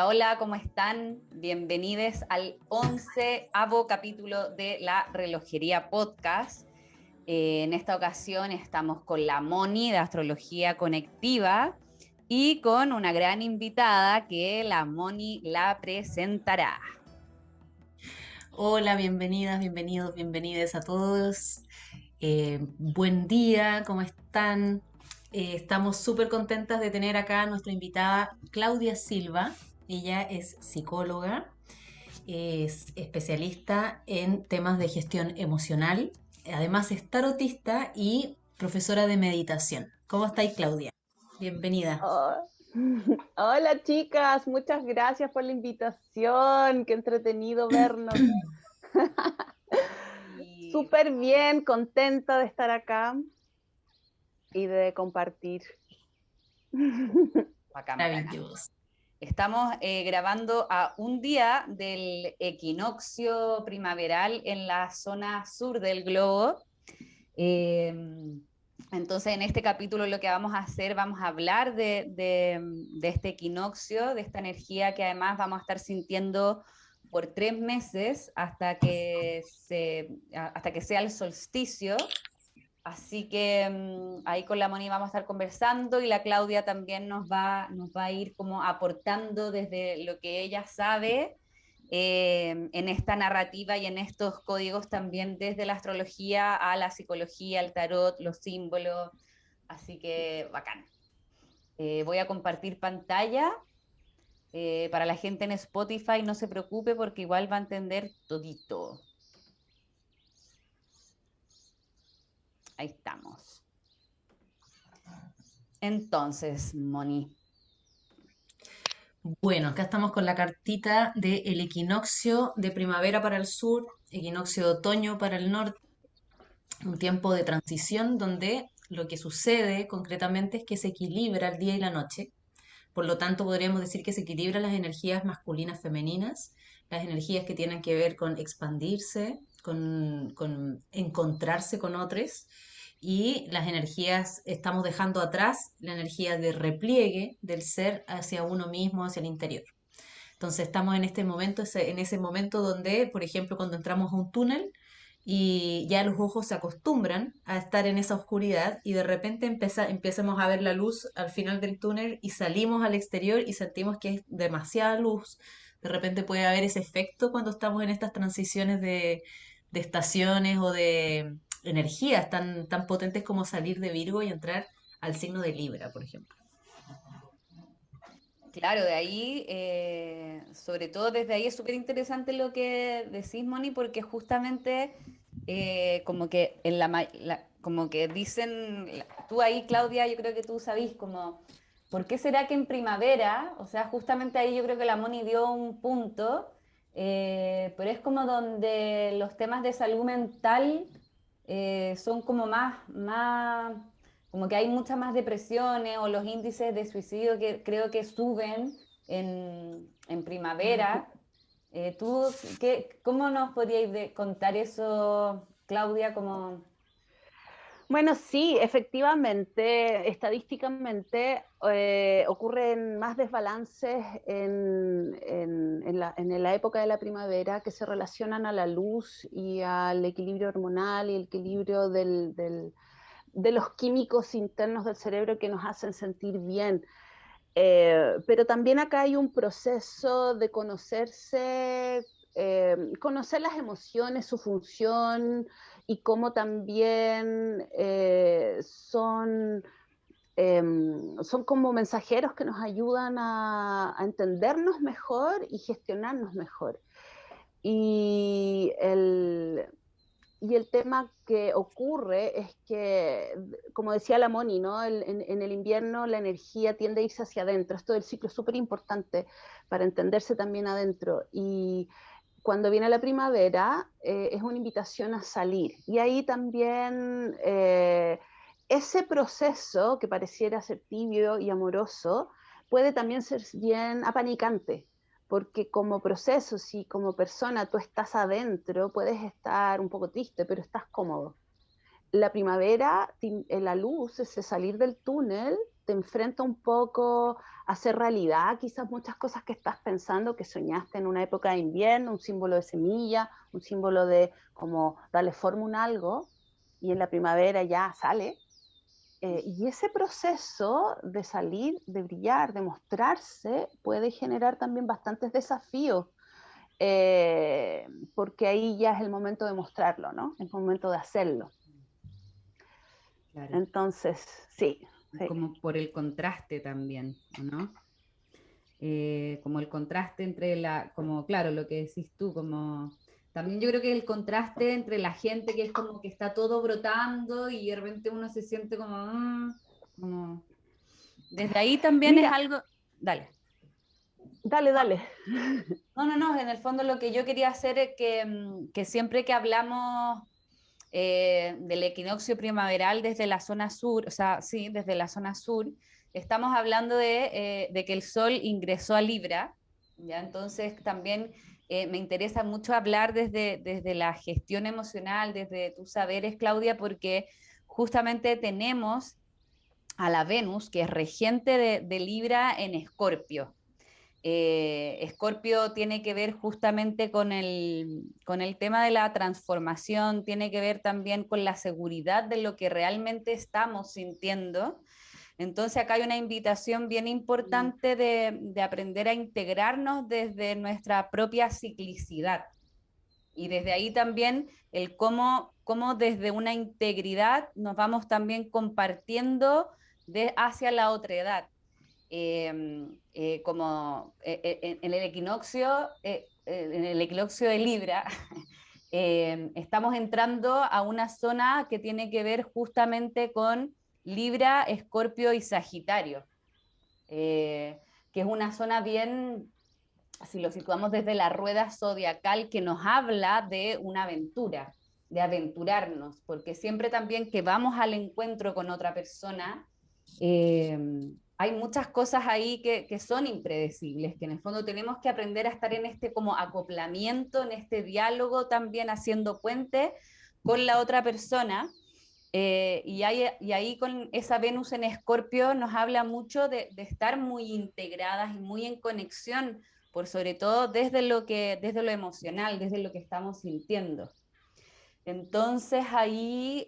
Hola, hola, ¿cómo están? Bienvenidos al 11º capítulo de la Relojería Podcast. En esta ocasión estamos con la Moni de Astrología Conectiva y con una gran invitada que la Moni la presentará. Hola, bienvenidas, bienvenidos, bienvenides a todos. Buen día, ¿cómo están? Estamos súper contentas de tener acá a nuestra invitada Claudia Silva. Ella es psicóloga, es especialista en temas de gestión emocional, además es tarotista y profesora de meditación. ¿Cómo estáis, Claudia? Bienvenida. Oh, hola chicas, muchas gracias por la invitación, qué entretenido vernos. Y Súper bien, contenta de estar acá y de compartir. bacán, bacán. Maravilloso. Estamos grabando a un día del equinoccio primaveral en la zona sur del globo. Eh, entonces, en este capítulo lo que vamos a hacer, vamos a hablar de este equinoccio, de esta energía que además vamos a estar sintiendo por 3 meses hasta que sea el solsticio. Así que ahí con la Moni vamos a estar conversando y la Claudia también nos va a ir como aportando desde lo que ella sabe en esta narrativa y en estos códigos también desde la astrología a la psicología, el tarot, los símbolos. Así que bacán. Voy a compartir pantalla. Para la gente en Spotify no se preocupe porque igual va a entender todito. Ahí estamos. Entonces, Moni. Bueno, acá estamos con la cartita del equinoccio de primavera para el sur, equinoccio de otoño para el norte, un tiempo de transición donde lo que sucede concretamente es que se equilibra el día y la noche. Por lo tanto, podríamos decir que se equilibran las energías masculinas femeninas, las energías que tienen que ver con expandirse, con encontrarse con otros, y las energías, estamos dejando atrás la energía de repliegue del ser hacia uno mismo, hacia el interior. Entonces estamos en este momento, en ese momento donde, por ejemplo, cuando entramos a un túnel y ya los ojos se acostumbran a estar en esa oscuridad y de repente empezamos a ver la luz al final del túnel y salimos al exterior y sentimos que es demasiada luz. De repente puede haber ese efecto cuando estamos en estas transiciones de estaciones o de energías tan potentes como salir de Virgo y entrar al signo de Libra, por ejemplo. Claro, de ahí, sobre todo desde ahí es súper interesante lo que decís, Moni, porque justamente como que como que dicen, tú ahí, Claudia, yo creo que tú sabís como, ¿por qué será que en primavera, o sea, justamente ahí yo creo que la Moni dio un punto, pero es como donde los temas de salud mental son como como que hay muchas más depresiones o los índices de suicidio que creo que suben en primavera. ¿Cómo nos podríais contar eso, Claudia? Como, Bueno, sí, efectivamente, estadísticamente ocurren más desbalances en la época de la primavera que se relacionan a la luz y al equilibrio hormonal y el equilibrio de los químicos internos del cerebro que nos hacen sentir bien. Pero también acá hay un proceso de conocerse, conocer las emociones, su función y cómo también son como mensajeros que nos ayudan a entendernos mejor y gestionarnos mejor. Y y el tema que ocurre es que, como decía la Moni, ¿no? En el invierno la energía tiende a irse hacia adentro. Esto del ciclo es súper importante para entenderse también adentro. Y cuando viene la primavera es una invitación a salir. Y ahí también ese proceso que pareciera ser tibio y amoroso puede también ser bien apanicante, porque como proceso, si como persona tú estás adentro, puedes estar un poco triste, pero estás cómodo. La primavera, la luz, ese salir del túnel, te enfrenta un poco a hacer realidad quizás muchas cosas que estás pensando, que soñaste en una época de invierno, un símbolo de semilla, un símbolo de como darle forma a un algo, y en la primavera ya sale. Y ese proceso de salir, de brillar, de mostrarse, puede generar también bastantes desafíos, porque ahí ya es el momento de mostrarlo, ¿no? Es el momento de hacerlo. Claro. Entonces, sí, sí. Como por el contraste también, ¿no? Como el contraste entre como claro, lo que decís tú, como también yo creo que el contraste entre la gente que es como que está todo brotando y de repente uno se siente como desde ahí también es Mira, algo, dale. dale, dale. No, en el fondo lo que yo quería hacer es que siempre que hablamos del equinoccio primaveral desde la zona sur, o sea, sí, desde la zona sur, estamos hablando de que el Sol ingresó a Libra, ¿ya? Entonces también me interesa mucho hablar desde la gestión emocional, desde tus saberes, Claudia, porque justamente tenemos a la Venus, que es regente de Libra en Escorpio. Escorpio tiene que ver justamente con el tema de la transformación, tiene que ver también con la seguridad de lo que realmente estamos sintiendo. Entonces acá hay una invitación bien importante de aprender a integrarnos desde nuestra propia ciclicidad. Y desde ahí también el cómo desde una integridad nos vamos también compartiendo hacia la otra edad. Como en el equinoccio de Libra, estamos entrando a una zona que tiene que ver justamente con Libra, Escorpio y Sagitario, que es una zona bien, si lo situamos desde la rueda zodiacal, que nos habla de una aventura, de aventurarnos, porque siempre también que vamos al encuentro con otra persona, eh, hay muchas cosas ahí que son impredecibles, que en el fondo tenemos que aprender a estar en este como acoplamiento, en este diálogo también haciendo puente con la otra persona. Y ahí con esa Venus en Escorpio nos habla mucho de estar muy integradas y muy en conexión, por sobre todo desde lo emocional, desde lo que estamos sintiendo. Entonces ahí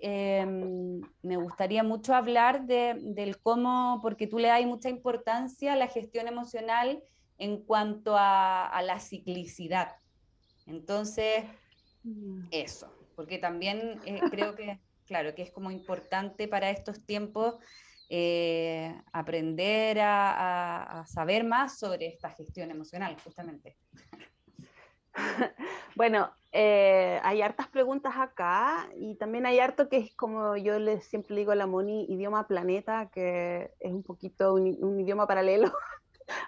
me gustaría mucho hablar del cómo, porque tú le das mucha importancia a la gestión emocional en cuanto a la ciclicidad. Entonces, eso, porque también creo que, claro, que es como importante para estos tiempos aprender a saber más sobre esta gestión emocional, justamente. Bueno, hay hartas preguntas acá y también hay harto que es como yo siempre digo a la Moni, idioma planeta, que es un poquito un idioma paralelo.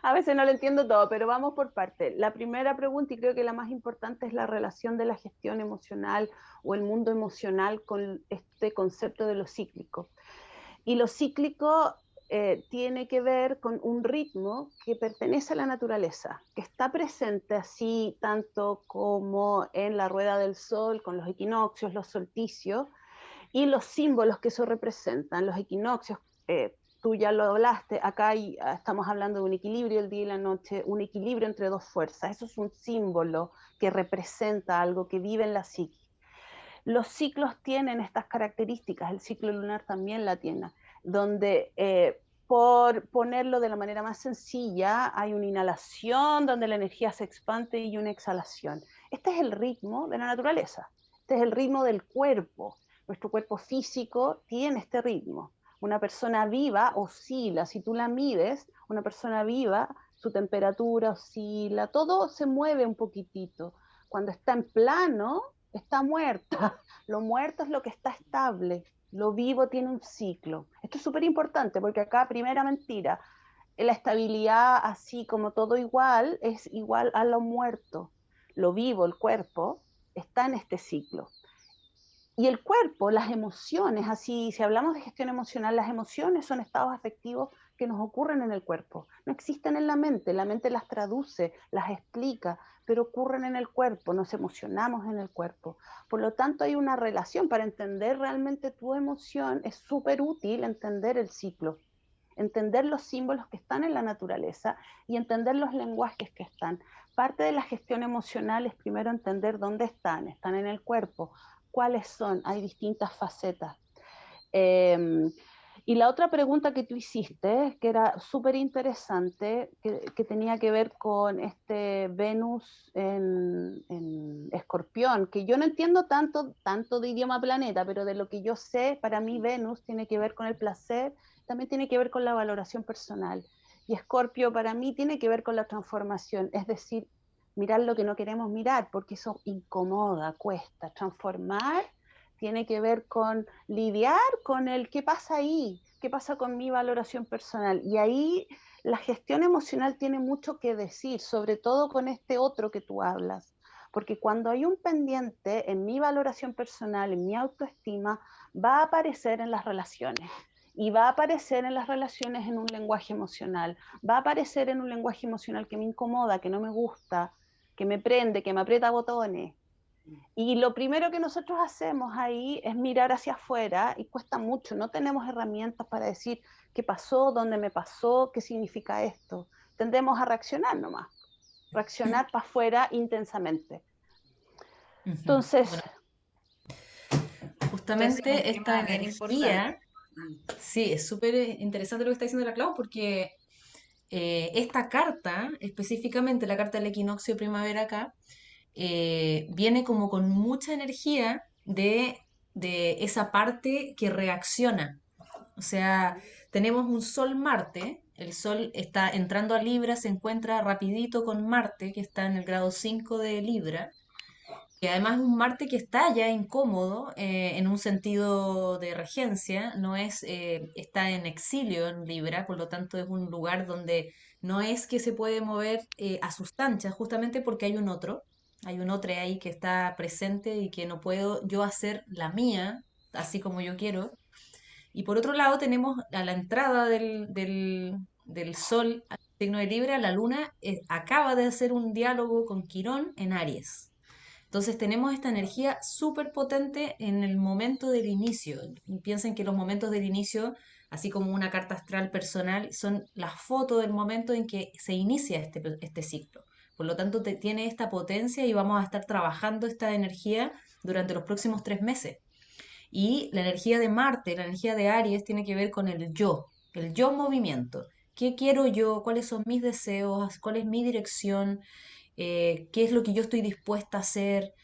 A veces no lo entiendo todo, pero vamos por parte. La primera pregunta, y creo que la más importante, es la relación de la gestión emocional o el mundo emocional con este concepto de lo cíclico. Y lo cíclico tiene que ver con un ritmo que pertenece a la naturaleza, que está presente así tanto como en la rueda del sol, con los equinoccios, los solsticios, y los símbolos que eso representan, los equinoccios, tú ya lo hablaste, acá estamos hablando de un equilibrio el día y la noche, un equilibrio entre dos fuerzas, eso es un símbolo que representa algo que vive en la psique. Los ciclos tienen estas características, el ciclo lunar también la tiene, donde por ponerlo de la manera más sencilla, hay una inhalación donde la energía se expande y una exhalación. Este es el ritmo de la naturaleza, este es el ritmo del cuerpo. Nuestro cuerpo físico tiene este ritmo. Una persona viva oscila, si tú la mides, una persona viva, su temperatura oscila, todo se mueve un poquitito. Cuando está en plano, está muerta. Lo muerto es lo que está estable. Lo vivo tiene un ciclo. Esto es súper importante porque acá, primera mentira, la estabilidad, así como todo igual, es igual a lo muerto. Lo vivo, el cuerpo, está en este ciclo. Y el cuerpo, las emociones, así, si hablamos de gestión emocional, las emociones son estados afectivos que nos ocurren en el cuerpo. No existen en la mente las traduce, las explica, pero ocurren en el cuerpo, nos emocionamos en el cuerpo. Por lo tanto, hay una relación para entender realmente tu emoción, es súper útil entender el ciclo. entender los símbolos que están en la naturaleza y entender los lenguajes que están. Parte de la gestión emocional es primero entender dónde están en el cuerpo, cuáles son, hay distintas facetas. Y la otra pregunta que tú hiciste, que era súper interesante, que tenía que ver con este Venus en Escorpión, que yo no entiendo tanto de idioma planeta, pero de lo que yo sé, para mí Venus tiene que ver con el placer, también tiene que ver con la valoración personal. Y Escorpio para mí tiene que ver con la transformación, es decir, mirar lo que no queremos mirar, porque eso incomoda, cuesta. Transformar tiene que ver con lidiar con el qué pasa ahí, qué pasa con mi valoración personal. Y ahí la gestión emocional tiene mucho que decir, sobre todo con este otro que tú hablas. Porque cuando hay un pendiente en mi valoración personal, en mi autoestima, va a aparecer en las relaciones. Y va a aparecer en las relaciones en un lenguaje emocional. Va a aparecer en un lenguaje emocional que me incomoda, que no me gusta, que me prende, que me aprieta botones. Y lo primero que nosotros hacemos ahí es mirar hacia afuera y cuesta mucho, no tenemos herramientas para decir qué pasó, dónde me pasó, qué significa esto. Tendemos a reaccionar nomás, reaccionar para afuera intensamente. Entonces, Bueno, Entonces, un justamente esta tema bien importante. energía, sí, es súper interesante lo que está diciendo la Clau, porque esta carta, específicamente la carta del equinoccio de primavera acá, viene como con mucha energía de esa parte que reacciona. O sea, tenemos un Sol-Marte, el Sol está entrando a Libra, se encuentra rapidito con Marte, que está en el grado 5 de Libra, que además es un Marte que está ya incómodo en un sentido de regencia, no es, está en exilio en Libra, por lo tanto es un lugar donde no es que se puede mover a sus anchas, justamente porque hay un otro ahí que está presente y que no puedo yo hacer la mía, así como yo quiero. Y por otro lado tenemos a la entrada del Sol al signo de Libra, la Luna acaba de hacer un diálogo con Quirón en Aries. Entonces tenemos esta energía súper potente en el momento del inicio. Piensen que los momentos del inicio, así como una carta astral personal, son la foto del momento en que se inicia este ciclo. Por lo tanto, tiene esta potencia y vamos a estar trabajando esta energía durante los próximos 3 meses. Y la energía de Marte, la energía de Aries, tiene que ver con el yo movimiento. ¿Qué quiero yo? ¿Cuáles son mis deseos? ¿Cuál es mi dirección? ¿Qué es lo que yo estoy dispuesta a hacer?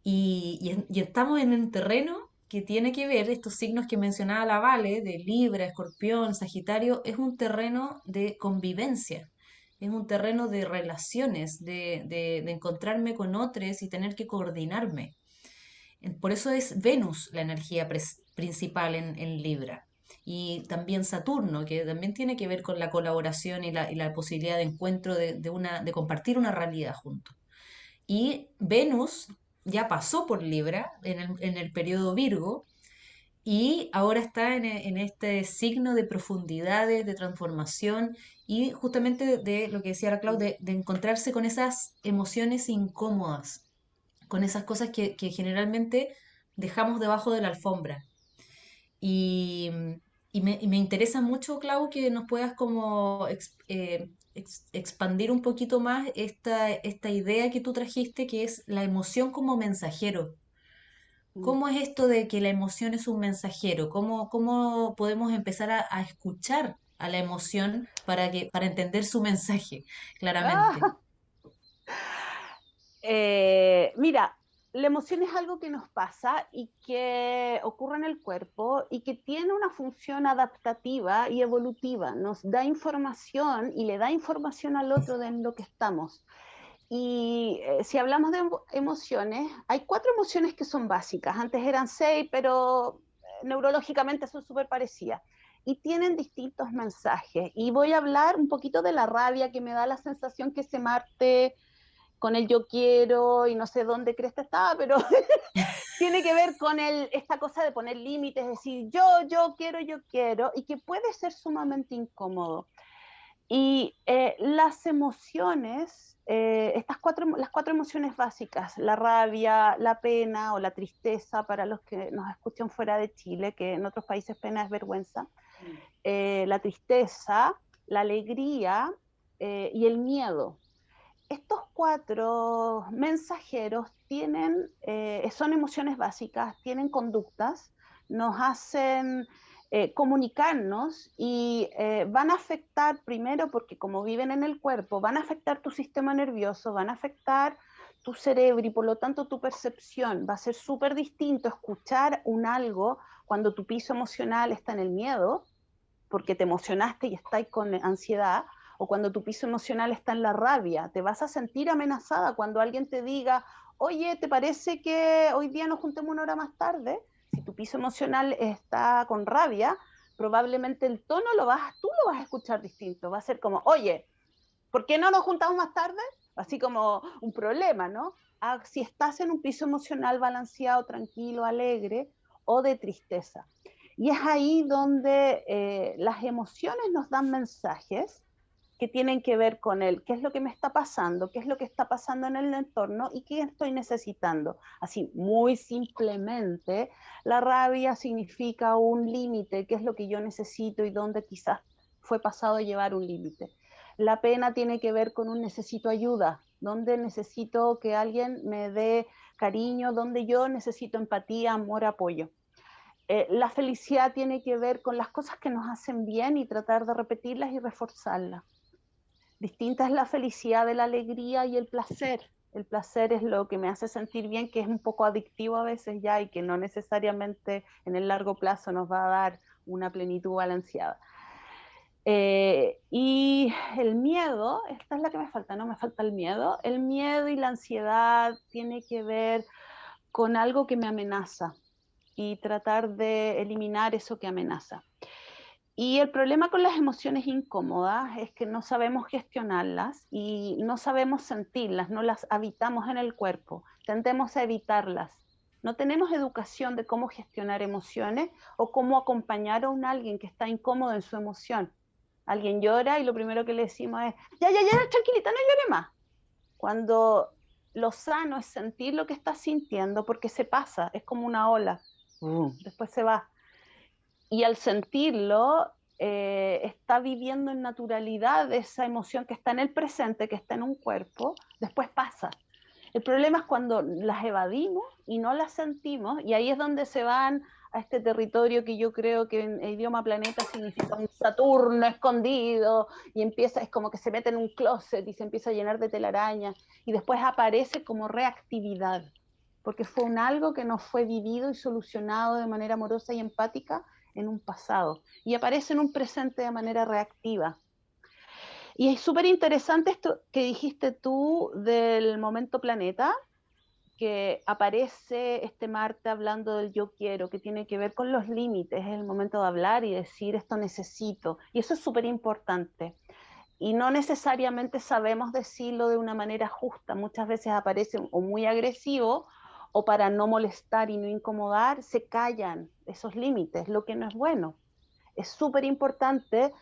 Y estamos en un terreno que tiene que ver, estos signos que mencionaba la Vale, de Libra, Escorpión, Sagitario, es un terreno de convivencia, es un terreno de relaciones, de encontrarme con otros y tener que coordinarme. Por eso es Venus la energía principal en Libra. Y también Saturno, que también tiene que ver con la colaboración y la posibilidad de encuentro de compartir una realidad juntos. Y Venus ya pasó por Libra en el periodo Virgo y ahora está en este signo de profundidades, de transformación y justamente de lo que decía la Clau, de encontrarse con esas emociones incómodas, con esas cosas que generalmente dejamos debajo de la alfombra. Y, y me interesa mucho, Clau, que nos puedas como expandir un poquito más esta idea que tú trajiste, que es la emoción como mensajero. ¿Cómo es esto de que la emoción es un mensajero? ¿Cómo podemos empezar a escuchar a la emoción para entender su mensaje, claramente? ah, mira, la emoción es algo que nos pasa y que ocurre en el cuerpo y que tiene una función adaptativa y evolutiva. Nos da información y le da información al otro de en lo que estamos. Y si hablamos de emociones, hay 4 emociones que son básicas. Antes eran 6, pero neurológicamente son súper parecidas. Y tienen distintos mensajes. Y voy a hablar un poquito de la rabia, que me da la sensación que ese Marte con el yo quiero y no sé dónde crees que estaba, pero tiene que ver con esta cosa de poner límites, decir yo quiero, y que puede ser sumamente incómodo. Y las emociones, las cuatro emociones básicas, la rabia, la pena o la tristeza, para los que nos escuchan fuera de Chile, que en otros países pena es vergüenza, la tristeza, la alegría y el miedo. Estos cuatro mensajeros son emociones básicas, tienen conductas, nos hacen comunicarnos y van a afectar primero, porque como viven en el cuerpo, van a afectar tu sistema nervioso, van a afectar tu cerebro y por lo tanto tu percepción. Va a ser súper distinto escuchar un algo cuando tu piso emocional está en el miedo, porque te emocionaste y estás con ansiedad, o cuando tu piso emocional está en la rabia. Te vas a sentir amenazada cuando alguien te diga, oye, ¿te parece que hoy día nos juntemos una hora más tarde? Si tu piso emocional está con rabia, probablemente el tono tú lo vas a escuchar distinto. Va a ser como, oye, ¿por qué no nos juntamos más tarde? Así como un problema, ¿no? Si estás en un piso emocional balanceado, tranquilo, alegre o de tristeza. Y es ahí donde las emociones nos dan mensajes que tienen que ver con qué es lo que me está pasando, qué es lo que está pasando en el entorno y qué estoy necesitando. Así, muy simplemente, la rabia significa un límite, qué es lo que yo necesito y dónde quizás fue pasado a llevar un límite. La pena tiene que ver con un necesito ayuda, donde necesito que alguien me dé cariño, donde yo necesito empatía, amor, apoyo. La felicidad tiene que ver con las cosas que nos hacen bien y tratar de repetirlas y reforzarlas. Distinta es la felicidad de la alegría y el placer. El placer es lo que me hace sentir bien, que es un poco adictivo a veces ya y que no necesariamente en el largo plazo nos va a dar una plenitud balanceada. Y el miedo, esta es la que me falta, ¿no? Me falta el miedo. El miedo y la ansiedad tiene que ver con algo que me amenaza y tratar de eliminar eso que amenaza. Y el problema con las emociones incómodas es que no sabemos gestionarlas y no sabemos sentirlas, no las habitamos en el cuerpo, tendemos a evitarlas. No tenemos educación de cómo gestionar emociones o cómo acompañar a alguien que está incómodo en su emoción. Alguien llora y lo primero que le decimos es, ya, tranquilita, no llore más. Cuando lo sano es sentir lo que estás sintiendo porque se pasa, es como una ola, después se va. Y al sentirlo, está viviendo en naturalidad esa emoción que está en el presente, que está en un cuerpo, después pasa. El problema es cuando las evadimos y no las sentimos, y ahí es donde se van a este territorio que yo creo que en idioma planeta significa un Saturno escondido, y es como que se mete en un closet y se empieza a llenar de telarañas, y después aparece como reactividad, porque fue algo que no fue vivido y solucionado de manera amorosa y empática en un pasado, y aparece en un presente de manera reactiva. Y es súper interesante esto que dijiste tú del momento planeta, que aparece este Marte hablando del yo quiero, que tiene que ver con los límites, es el momento de hablar y decir esto necesito, y eso es súper importante. Y no necesariamente sabemos decirlo de una manera justa, muchas veces aparece o muy agresivo o para no molestar y no incomodar, se callan esos límites, lo que no es bueno. Es súper importante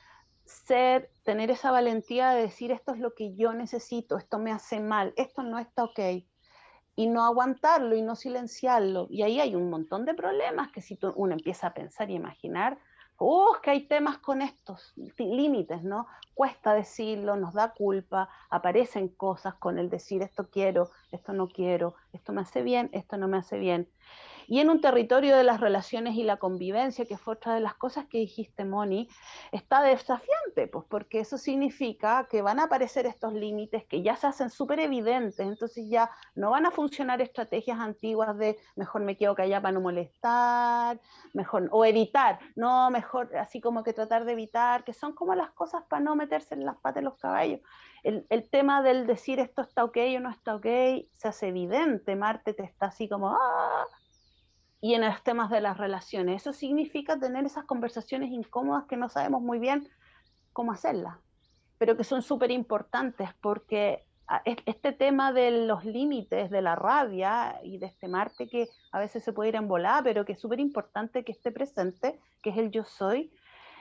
tener esa valentía de decir esto es lo que yo necesito, esto me hace mal, esto no está ok, y no aguantarlo y no silenciarlo. Y ahí hay un montón de problemas que si uno empieza a pensar y imaginar, que hay temas con estos límites, ¿no? Cuesta decirlo, nos da culpa, aparecen cosas con el decir esto quiero, esto no quiero, esto me hace bien, esto no me hace bien. Y en un territorio de las relaciones y la convivencia, que fue otra de las cosas que dijiste, Moni, está desafiante, pues porque eso significa que van a aparecer estos límites que ya se hacen súper evidentes, entonces ya no van a funcionar estrategias antiguas de mejor me quedo callada para no molestar, mejor, o evitar, no, mejor así como que tratar de evitar, que son como las cosas para no meterse en las patas de los caballos. El tema del decir esto está ok o no está ok, se hace evidente, Marte te está así como, ¡ah! Y en los temas de las relaciones. Eso significa tener esas conversaciones incómodas que no sabemos muy bien cómo hacerlas, pero que son súper importantes porque este tema de los límites, de la rabia y de este Marte que a veces se puede ir en volada, pero que es súper importante que esté presente, que es el yo soy,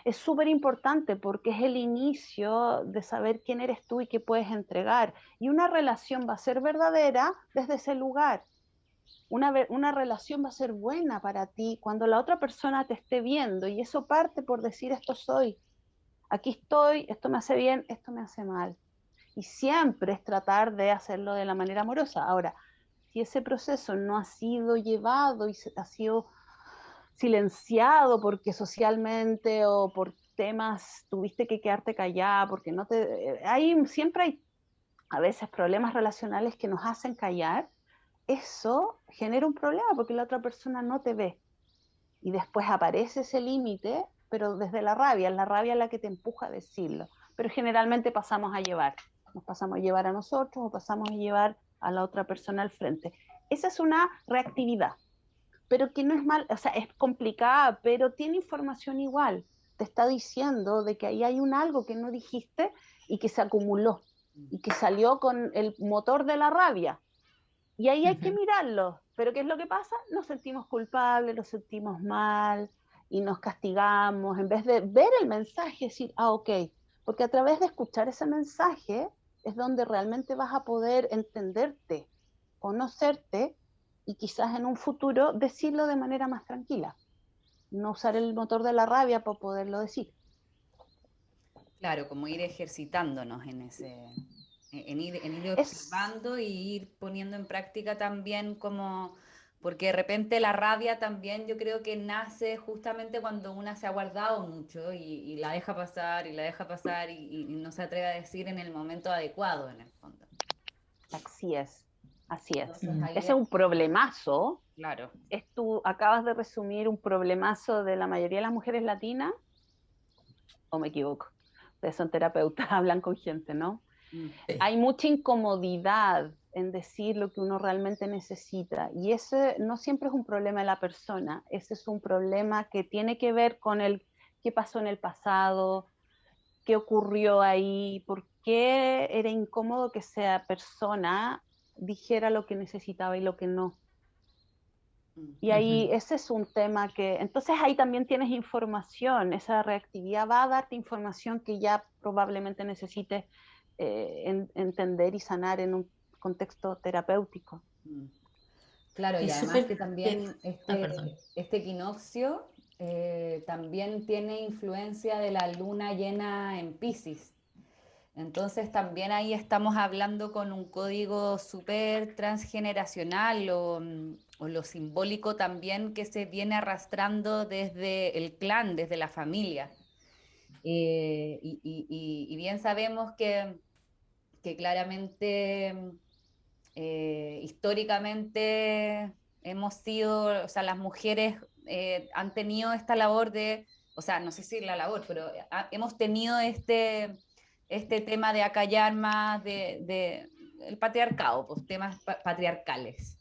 es súper importante porque es el inicio de saber quién eres tú y qué puedes entregar. Y una relación va a ser verdadera desde ese lugar. Una relación va a ser buena para ti cuando la otra persona te esté viendo, y eso parte por decir esto soy, aquí estoy, esto me hace bien, esto me hace mal. Y siempre es tratar de hacerlo de la manera amorosa. Ahora, si ese proceso no ha sido llevado y ha sido silenciado porque socialmente o por temas tuviste que quedarte callada, porque no te... siempre hay a veces problemas relacionales que nos hacen callar, eso genera un problema porque la otra persona no te ve. Y después aparece ese límite, pero desde la rabia, es la rabia la que te empuja a decirlo. Pero generalmente pasamos a llevar, nos pasamos a llevar a nosotros o pasamos a llevar a la otra persona al frente. Esa es una reactividad, pero que no es mal, o sea, es complicada, pero tiene información igual. Te está diciendo de que ahí hay un algo que no dijiste y que se acumuló y que salió con el motor de la rabia. Y ahí hay que mirarlo. Pero ¿qué es lo que pasa? Nos sentimos culpables, nos sentimos mal y nos castigamos en vez de ver el mensaje y decir, ah, ok, porque a través de escuchar ese mensaje es donde realmente vas a poder entenderte, conocerte y quizás en un futuro decirlo de manera más tranquila. No usar el motor de la rabia para poderlo decir. Claro, como ir ejercitándonos en ese, en ir Es, observando y ir poniendo en práctica también como, porque de repente la rabia también yo creo que nace justamente cuando una se ha guardado mucho y la deja pasar y la deja pasar y no se atreve a decir en el momento adecuado en el fondo. así es, así es. Entonces ahí Ese es, es un problemazo. claro. Tú acabas de resumir un problemazo de la mayoría de las mujeres latinas, o me equivoco. Ustedes son terapeutas, hablan con gente, ¿no? Mm. Hay mucha incomodidad en decir lo que uno realmente necesita, y ese no siempre es un problema de la persona, ese es un problema que tiene que ver con el qué pasó en el pasado, qué ocurrió ahí, por qué era incómodo que esa persona dijera lo que necesitaba y lo que no. Mm. Y ahí ese es un tema que, entonces ahí también tienes información, esa reactividad va a darte información que ya probablemente necesites entender y sanar en un contexto terapéutico. Mm. Claro, y Es además súper... que también perdón. este equinoccio también tiene influencia de la luna llena en Piscis. Entonces también ahí estamos hablando con un código súper transgeneracional o lo simbólico también que se viene arrastrando desde el clan, desde la familia. Y bien sabemos que claramente históricamente hemos sido, o sea, las mujeres han tenido esta labor de, o sea, no sé si la labor, pero hemos tenido este tema de acallar más de el patriarcado, pues temas patriarcales.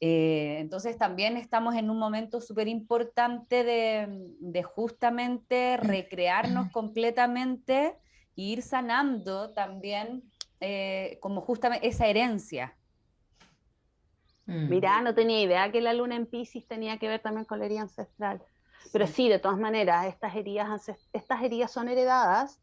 Entonces también estamos en un momento súper importante de justamente recrearnos completamente e ir sanando también como justamente esa herencia. Mm. Mirá, no tenía idea que la luna en Piscis tenía que ver también con la herida ancestral. Pero Sí. sí, de todas maneras, estas heridas son heredadas.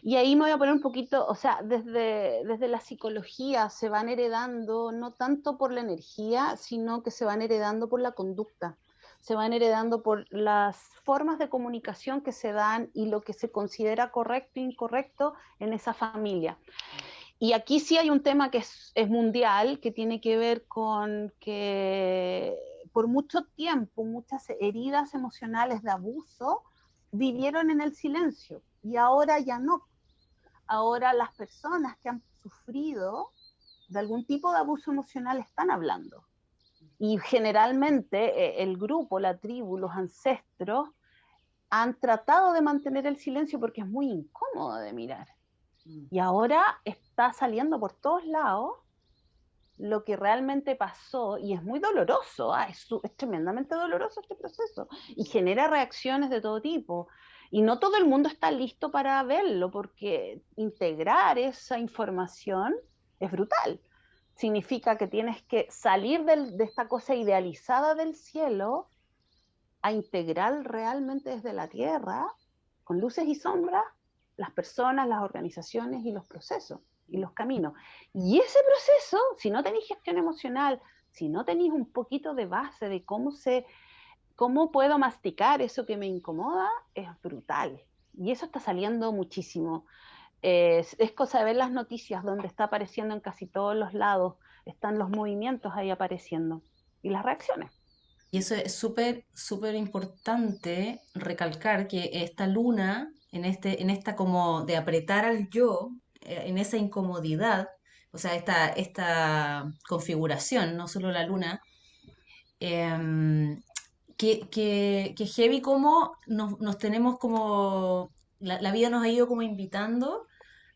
Y ahí me voy a poner un poquito, o sea, desde la psicología se van heredando, no tanto por la energía, sino que se van heredando por la conducta. Se van heredando por las formas de comunicación que se dan y lo que se considera correcto e incorrecto en esa familia. Y aquí sí hay un tema que es mundial, que tiene que ver con que por mucho tiempo muchas heridas emocionales de abuso vivieron en el silencio y ahora ya no. Ahora las personas que han sufrido de algún tipo de abuso emocional están hablando. Y generalmente el grupo, la tribu, los ancestros han tratado de mantener el silencio porque es muy incómodo de mirar. Mm. Y ahora está saliendo por todos lados lo que realmente pasó y es muy doloroso, es tremendamente doloroso este proceso y genera reacciones de todo tipo. Y no todo el mundo está listo para verlo porque integrar esa información es brutal. Significa que tienes que salir de esta cosa idealizada del cielo a integrar realmente desde la tierra con luces y sombras, las personas, las organizaciones y los procesos y los caminos. Y ese proceso, si no tenéis gestión emocional, si no tenéis un poquito de base de cómo puedo masticar eso que me incomoda, es brutal. Y eso está saliendo muchísimo. Es cosa de ver las noticias donde está apareciendo en casi todos los lados, están los movimientos ahí apareciendo y las reacciones. Y eso es súper, súper importante recalcar que esta luna, en esta como de apretar al yo, en esa incomodidad, o sea, esta configuración, no solo la luna, em, que heavy como nos tenemos como, la vida nos ha ido como invitando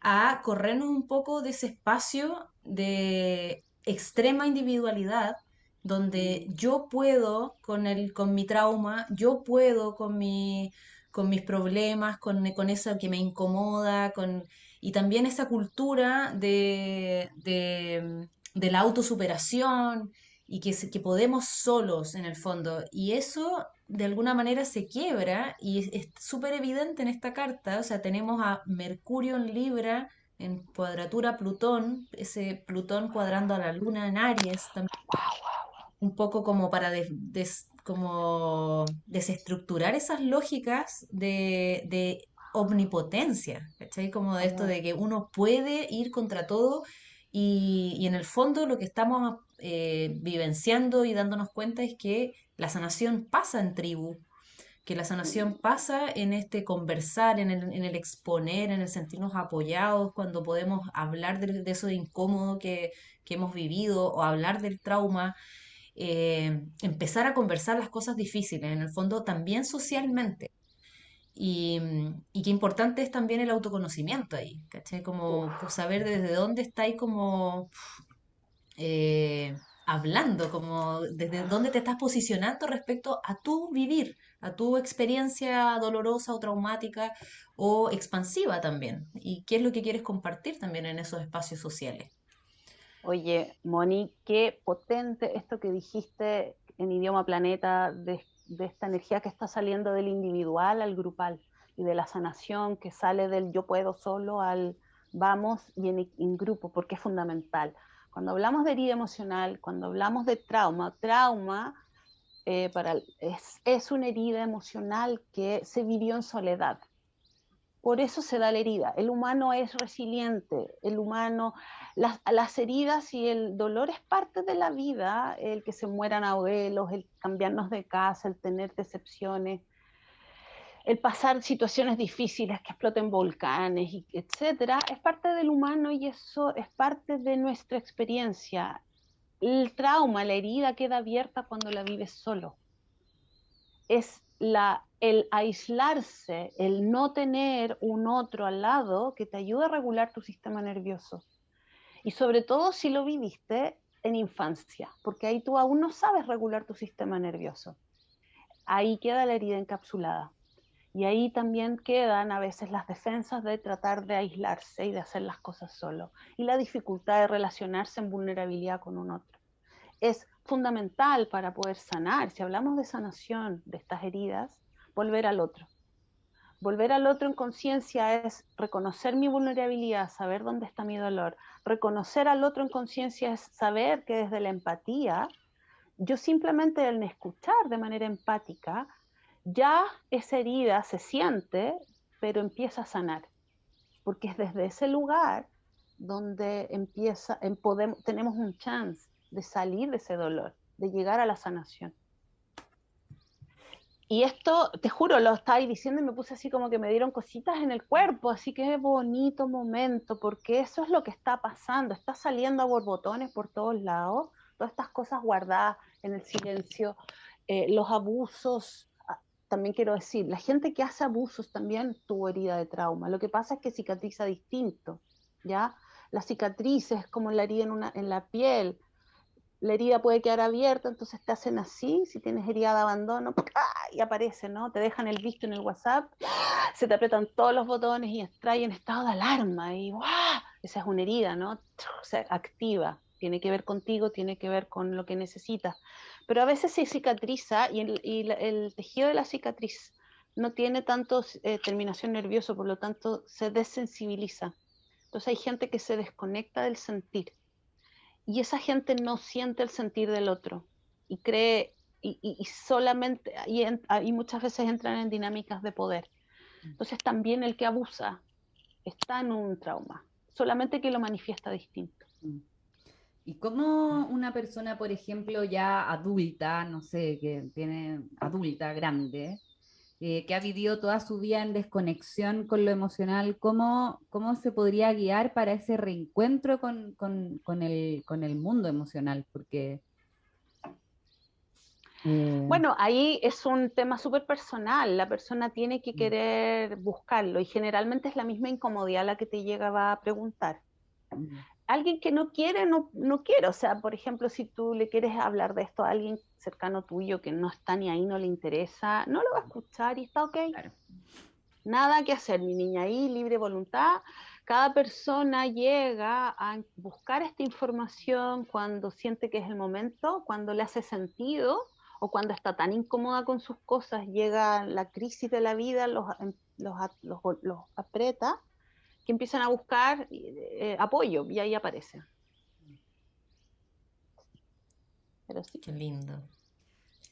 a corrernos un poco de ese espacio de extrema individualidad, donde yo puedo con mi trauma, yo puedo con mis problemas, con eso que me incomoda, y también esa cultura de la autosuperación y que podemos solos en el fondo. Y eso de alguna manera se quiebra y es súper evidente en esta carta. O sea, tenemos a Mercurio en Libra, en cuadratura Plutón, ese Plutón cuadrando a la Luna en Aries, también, un poco como para como desestructurar esas lógicas de omnipotencia, ¿cachai? Como de esto de que uno puede ir contra todo y en el fondo lo que estamos vivenciando y dándonos cuenta es que la sanación pasa en tribu, que la sanación pasa en este conversar, en el exponer, en el sentirnos apoyados, cuando podemos hablar de eso de incómodo que hemos vivido o hablar del trauma, empezar a conversar las cosas difíciles, en el fondo también socialmente. Y qué importante es también el autoconocimiento ahí, ¿cachai? Como Uf. pues, saber desde dónde estáis como hablando, como desde dónde te estás posicionando respecto a tu vivir, a tu experiencia dolorosa o traumática o expansiva también. Y qué es lo que quieres compartir también en esos espacios sociales. Oye, Moni, qué potente esto que dijiste en idioma planeta, de esta energía que está saliendo del individual al grupal y de la sanación que sale del yo puedo solo al vamos y en grupo, porque es fundamental. Cuando hablamos de herida emocional, cuando hablamos de trauma es una herida emocional que se vivió en soledad. Por eso se da la herida. El humano es resiliente, el humano, las heridas y el dolor es parte de la vida, el que se mueran abuelos, el cambiarnos de casa, el tener decepciones, el pasar situaciones difíciles, que exploten volcanes, etcétera, es parte del humano y eso es parte de nuestra experiencia. El trauma, la herida queda abierta cuando la vives solo. Es el aislarse, el no tener un otro al lado que te ayuda a regular tu sistema nervioso. Y sobre todo si lo viviste en infancia, porque ahí tú aún no sabes regular tu sistema nervioso. Ahí queda la herida encapsulada. Y ahí también quedan a veces las defensas de tratar de aislarse y de hacer las cosas solo. Y la dificultad de relacionarse en vulnerabilidad con un otro. Es fundamental para poder sanar. Si hablamos de sanación de estas heridas, volver al otro. Volver al otro en conciencia es reconocer mi vulnerabilidad, saber dónde está mi dolor. Reconocer al otro en conciencia es saber que desde la empatía, yo simplemente al escuchar de manera empática, ya esa herida se siente, pero empieza a sanar. Porque es desde ese lugar donde tenemos un chance de salir de ese dolor, de llegar a la sanación. Y esto, te juro, lo estaba diciendo y me puse así como que me dieron cositas en el cuerpo, así que es bonito momento, porque eso es lo que está pasando, está saliendo a borbotones por todos lados, todas estas cosas guardadas en el silencio, los abusos, también quiero decir, la gente que hace abusos también tuvo herida de trauma, lo que pasa es que cicatriza distinto, ¿ya? La cicatriz es como la herida en la piel, la herida puede quedar abierta, entonces te hacen así, si tienes herida de abandono, y aparece, ¿no? Te dejan el visto en el WhatsApp, se te apretan todos los botones y traen estado de alarma, y ¡guau! Esa es una herida, ¿no? Se activa, tiene que ver contigo, tiene que ver con lo que necesitas, pero a veces se cicatriza y el tejido de la cicatriz no tiene tanto terminación nerviosa, por lo tanto se desensibiliza. Entonces hay gente que se desconecta del sentir y esa gente no siente el sentir del otro y cree y solamente y muchas veces entran en dinámicas de poder. Entonces también el que abusa está en un trauma, solamente que lo manifiesta distinto. ¿Y cómo una persona, por ejemplo, ya adulta, no sé, que tiene adulta, grande, que ha vivido toda su vida en desconexión con lo emocional, cómo se podría guiar para ese reencuentro con el mundo emocional? Porque... Bueno, ahí es un tema súper personal, la persona tiene que querer buscarlo y generalmente es la misma incomodidad la que te llega a preguntar. Alguien que no quiere, no quiere, o sea, por ejemplo, si tú le quieres hablar de esto a alguien cercano tuyo que no está ni ahí, no le interesa, no lo va a escuchar y está ok. Claro. Nada que hacer, mi niña, ahí, libre voluntad. Cada persona llega a buscar esta información cuando siente que es el momento, cuando le hace sentido o cuando está tan incómoda con sus cosas, llega la crisis de la vida, los aprieta, que empiezan a buscar apoyo y ahí aparece. Pero sí. Qué lindo.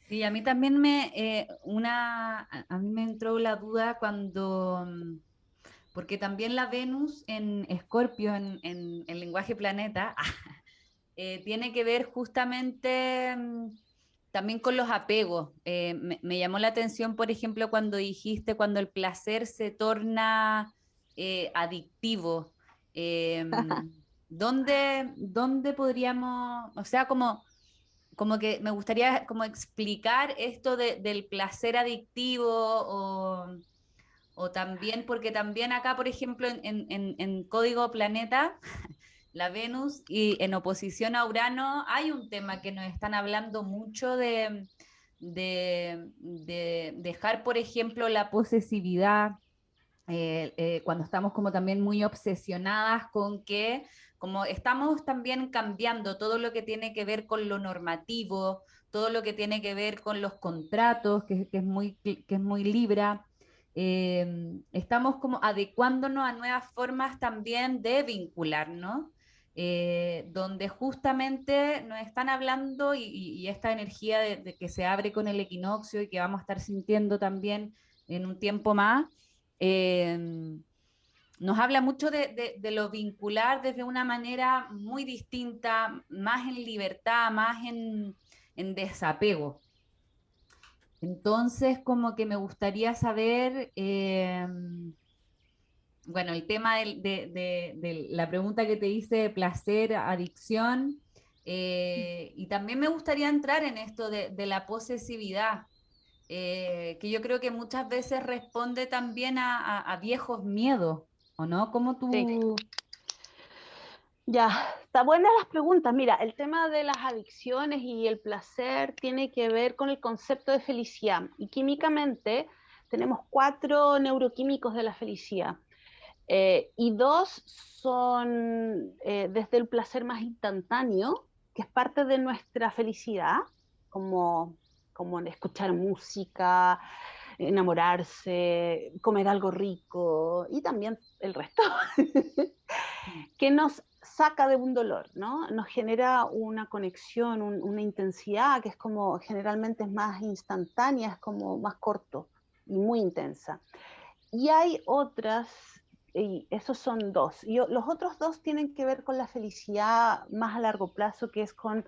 Sí, a mí también a mí me entró la duda cuando, porque también la Venus en Escorpio, en lenguaje planeta, tiene que ver justamente también con los apegos. Me llamó la atención, por ejemplo, cuando dijiste cuando el placer se torna adictivo. Eh, ¿dónde podríamos, o sea, como que me gustaría como explicar esto del placer adictivo o también, porque también acá, por ejemplo, en Código Planeta, la Venus y en oposición a Urano, hay un tema que nos están hablando mucho de dejar, por ejemplo, la posesividad, cuando estamos como también muy obsesionadas con que, como estamos también cambiando todo lo que tiene que ver con lo normativo, todo lo que tiene que ver con los contratos, que es muy Libra, estamos como adecuándonos a nuevas formas también de vincularnos, donde justamente nos están hablando y esta energía de que se abre con el equinoccio y que vamos a estar sintiendo también en un tiempo más, eh, nos habla mucho de lo vincular desde una manera muy distinta, más en libertad, más en desapego. Entonces, como que me gustaría saber, bueno, el tema de la pregunta que te hice de placer, adicción, y también me gustaría entrar en esto de la posesividad, que yo creo que muchas veces responde también a viejos miedos, ¿o no? ¿Cómo Sí. tú...? Ya, está buena las preguntas. Mira, el tema de las adicciones y el placer tiene que ver con el concepto de felicidad. Y químicamente tenemos 4 neuroquímicos de la felicidad. Y 2 son desde el placer más instantáneo, que es parte de nuestra felicidad, como, como escuchar música, enamorarse, comer algo rico y también el resto, que nos saca de un dolor, ¿no? Nos genera una conexión, una intensidad que es como generalmente es más instantánea, es como más corto y muy intensa. Y hay otras, y esos son 2, y los otros 2 tienen que ver con la felicidad más a largo plazo, que es con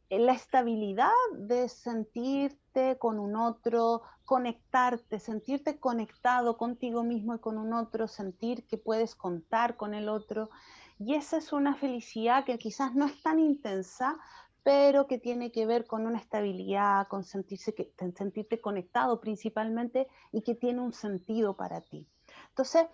la estabilidad de sentirte con un otro, conectarte, sentirte conectado contigo mismo y con un otro, sentir que puedes contar con el otro. Y esa es una felicidad que quizás no es tan intensa, pero que tiene que ver con una estabilidad, con sentirte conectado principalmente y que tiene un sentido para ti. Entonces,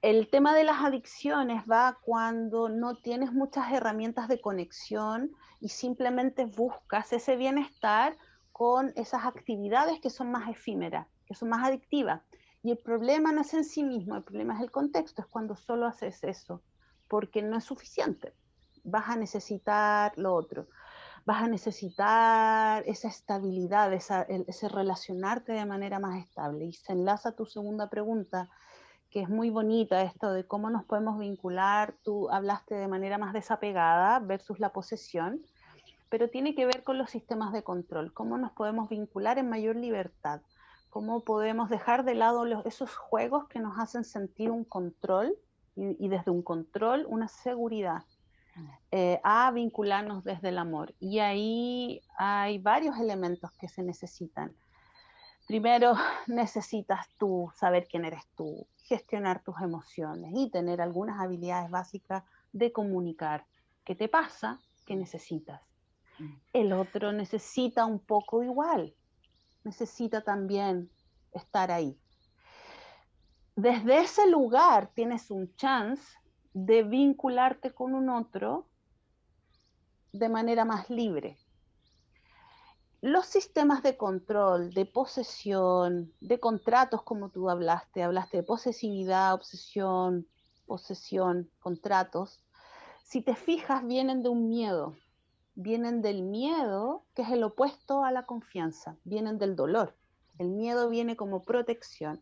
el tema de las adicciones va cuando no tienes muchas herramientas de conexión y simplemente buscas ese bienestar con esas actividades que son más efímeras, que son más adictivas. Y el problema no es en sí mismo, el problema es el contexto, es cuando solo haces eso, porque no es suficiente. Vas a necesitar lo otro. vas a necesitar esa estabilidad, ese relacionarte de manera más estable. Y se enlaza a tu segunda pregunta, que es muy bonita, esto de cómo nos podemos vincular. Tú hablaste de manera más desapegada versus la posesión, pero tiene que ver con los sistemas de control, cómo nos podemos vincular en mayor libertad, cómo podemos dejar de lado esos juegos que nos hacen sentir un control y desde un control una seguridad, a vincularnos desde el amor. Y ahí hay varios elementos que se necesitan. Primero, necesitas tú saber quién eres tú, gestionar tus emociones y tener algunas habilidades básicas de comunicar qué te pasa, qué necesitas. El otro necesita un poco igual, necesita también estar ahí. Desde ese lugar tienes un chance de vincularte con un otro de manera más libre. Los sistemas de control, de posesión, de contratos, como tú hablaste de posesividad, obsesión, posesión, contratos, si te fijas, vienen de un miedo, vienen del miedo, que es el opuesto a la confianza, vienen del dolor. El miedo viene como protección.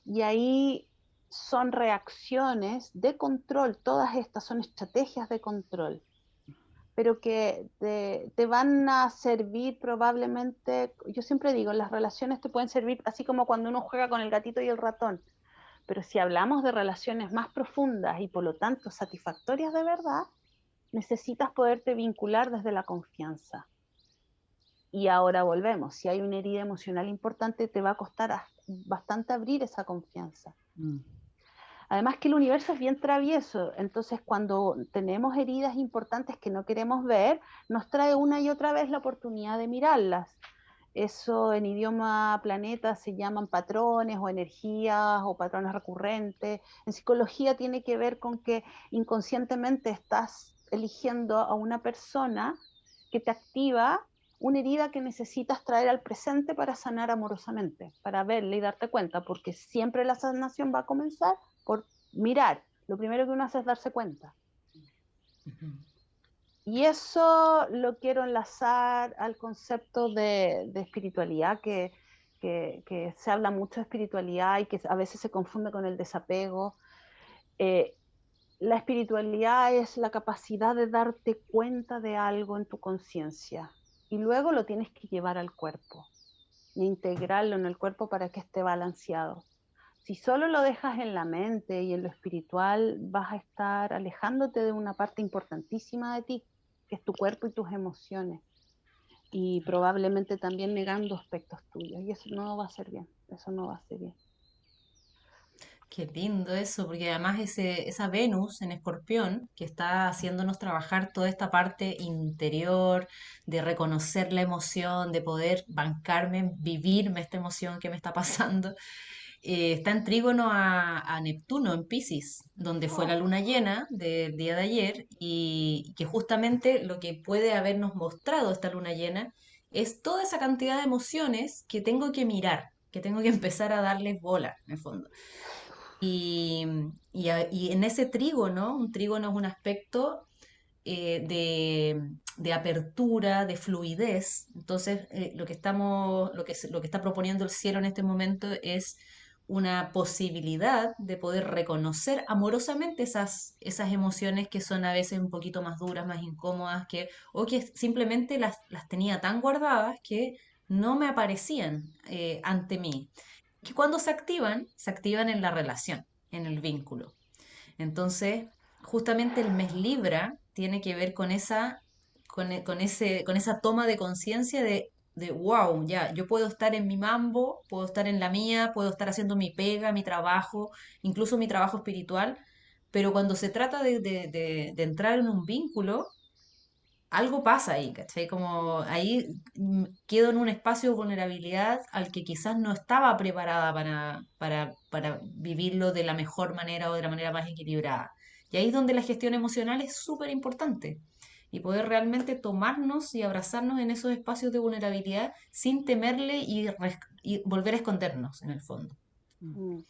Y ahí son reacciones de control, todas estas son estrategias de control, pero que te van a servir probablemente. Yo siempre digo, las relaciones te pueden servir así como cuando uno juega con el gatito y el ratón, pero si hablamos de relaciones más profundas y por lo tanto satisfactorias de verdad, necesitas poderte vincular desde la confianza. Y ahora volvemos, si hay una herida emocional importante, te va a costar bastante abrir esa confianza. Además que el universo es bien travieso, entonces cuando tenemos heridas importantes que no queremos ver, nos trae una y otra vez la oportunidad de mirarlas. Eso en idioma planeta se llaman patrones o energías o patrones recurrentes. En psicología tiene que ver con que inconscientemente estás eligiendo a una persona que te activa una herida que necesitas traer al presente para sanar amorosamente, para verle y darte cuenta, porque siempre la sanación va a comenzar por mirar. Lo primero que uno hace es darse cuenta. Y eso lo quiero enlazar al concepto de espiritualidad, que se habla mucho de espiritualidad y que a veces se confunde con el desapego. La espiritualidad es la capacidad de darte cuenta de algo en tu conciencia y luego lo tienes que llevar al cuerpo y integrarlo en el cuerpo para que esté balanceado. Si solo lo dejas en la mente y en lo espiritual, vas a estar alejándote de una parte importantísima de ti, que es tu cuerpo y tus emociones, y probablemente también negando aspectos tuyos, y eso no va a ser bien, eso no va a ser bien. Qué lindo eso, porque además esa Venus en Escorpión, que está haciéndonos trabajar toda esta parte interior, de reconocer la emoción, de poder bancarme, vivirme esta emoción que me está pasando, está en trígono a Neptuno en Piscis, donde fue la luna llena del día de ayer, y que justamente lo que puede habernos mostrado esta luna llena es toda esa cantidad de emociones que tengo que mirar, que tengo que empezar a darles bola, en el fondo. Y, y en ese trígono, un trígono es un aspecto de apertura, de fluidez. Entonces, lo que está proponiendo el cielo en este momento es una posibilidad de poder reconocer amorosamente esas emociones que son a veces un poquito más duras, más incómodas, o que simplemente las tenía tan guardadas que no me aparecían ante mí, que cuando se activan en la relación, en el vínculo. Entonces, justamente el mes Libra tiene que ver con con esa toma de conciencia de wow, ya, yo puedo estar en mi mambo, puedo estar en la mía, puedo estar haciendo mi pega, mi trabajo, incluso mi trabajo espiritual, pero cuando se trata de entrar en un vínculo, algo pasa ahí, ¿cachai? Como ahí quedo en un espacio de vulnerabilidad al que quizás no estaba preparada para vivirlo de la mejor manera o de la manera más equilibrada. Y ahí es donde la gestión emocional es súper importante. Y poder realmente tomarnos y abrazarnos en esos espacios de vulnerabilidad sin temerle y volver a escondernos en el fondo. Mm.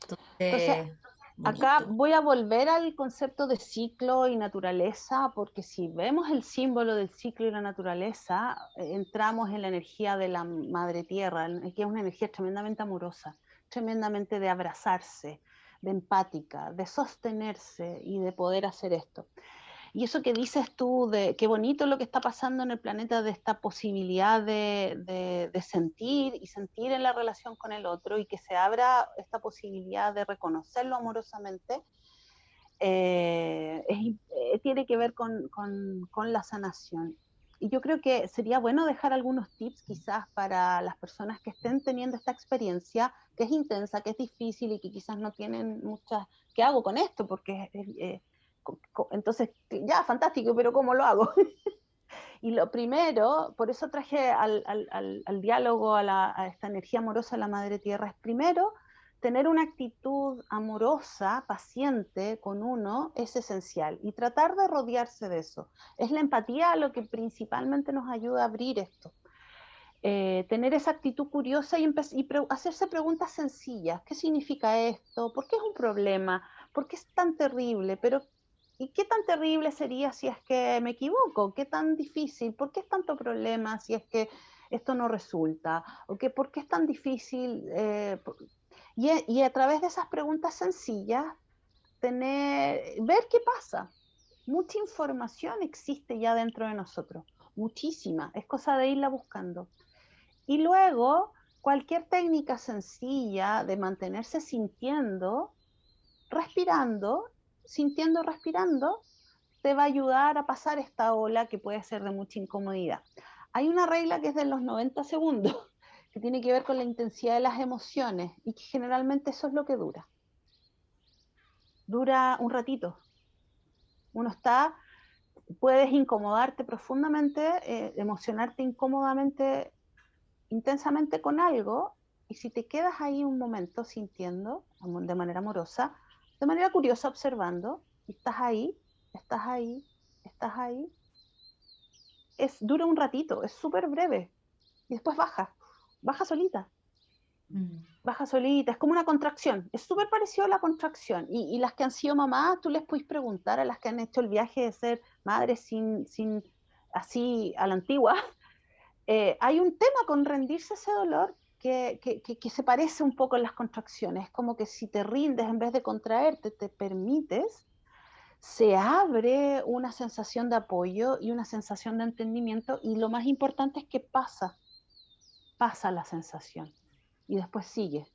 Entonces, Eh, Acá Bonito. voy a volver al concepto de ciclo y naturaleza, porque si vemos el símbolo del ciclo y la naturaleza, entramos en la energía de la madre tierra, que es una energía tremendamente amorosa, tremendamente de abrazarse, de empática, de sostenerse y de poder hacer esto. Y eso que dices tú, de qué bonito lo que está pasando en el planeta, de esta posibilidad de sentir y sentir en la relación con el otro, y que se abra esta posibilidad de reconocerlo amorosamente, tiene que ver con la sanación. Y yo creo que sería bueno dejar algunos tips quizás para las personas que estén teniendo esta experiencia, que es intensa, que es difícil y que quizás no tienen muchas, ¿qué hago con esto? Porque entonces, ya, fantástico, pero ¿cómo lo hago? Y lo primero, por eso traje al diálogo, a esta energía amorosa de la Madre Tierra, es primero tener una actitud amorosa, paciente con uno, es esencial. Y tratar de rodearse de eso. Es la empatía lo que principalmente nos ayuda a abrir esto. Tener esa actitud curiosa y hacerse preguntas sencillas. ¿Qué significa esto? ¿Por qué es un problema? ¿Por qué es tan terrible? Pero, ¿y qué tan terrible sería si es que me equivoco? ¿Qué tan difícil? ¿Por qué es tanto problema si es que esto no resulta? ¿Por qué es tan difícil? Y a través de esas preguntas sencillas, ver qué pasa. Mucha información existe ya dentro de nosotros, muchísima. Es cosa de irla buscando. Y luego, cualquier técnica sencilla de mantenerse sintiendo, respirando, sintiendo, respirando, te va a ayudar a pasar esta ola que puede ser de mucha incomodidad. Hay una regla que es de los 90 segundos, que tiene que ver con la intensidad de las emociones y que generalmente eso es lo que dura. Dura un ratito. Uno puedes incomodarte profundamente, emocionarte incómodamente, intensamente con algo, y si te quedas ahí un momento sintiendo de manera amorosa, de manera curiosa observando, y estás ahí, estás ahí, estás ahí, dura un ratito, es súper breve, y después baja solita. Baja solita, es como una contracción, es súper parecido a la contracción, y las que han sido mamás, tú les puedes preguntar a las que han hecho el viaje de ser madres sin así a la antigua. Hay un tema con rendirse a ese dolor que se parece un poco en las contracciones. Es como que si te rindes en vez de contraerte, te permites, se abre una sensación de apoyo y una sensación de entendimiento, y lo más importante es que pasa la sensación y después sigue.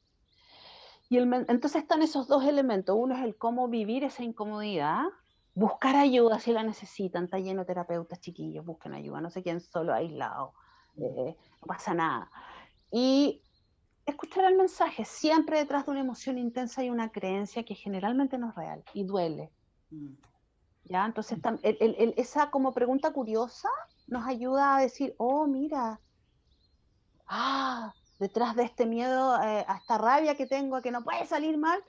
Entonces están esos dos elementos. Uno es el cómo vivir esa incomodidad, buscar ayuda si la necesitan. Está lleno de terapeutas, chiquillos, busquen ayuda, no se queden solo aislados, no pasa nada. Y escuchar el mensaje. Siempre detrás de una emoción intensa hay una creencia que generalmente no es real y duele. ¿Ya? Entonces esa como pregunta curiosa nos ayuda a decir, oh, mira, detrás de este miedo, a esta rabia que tengo, a que no puede salir mal,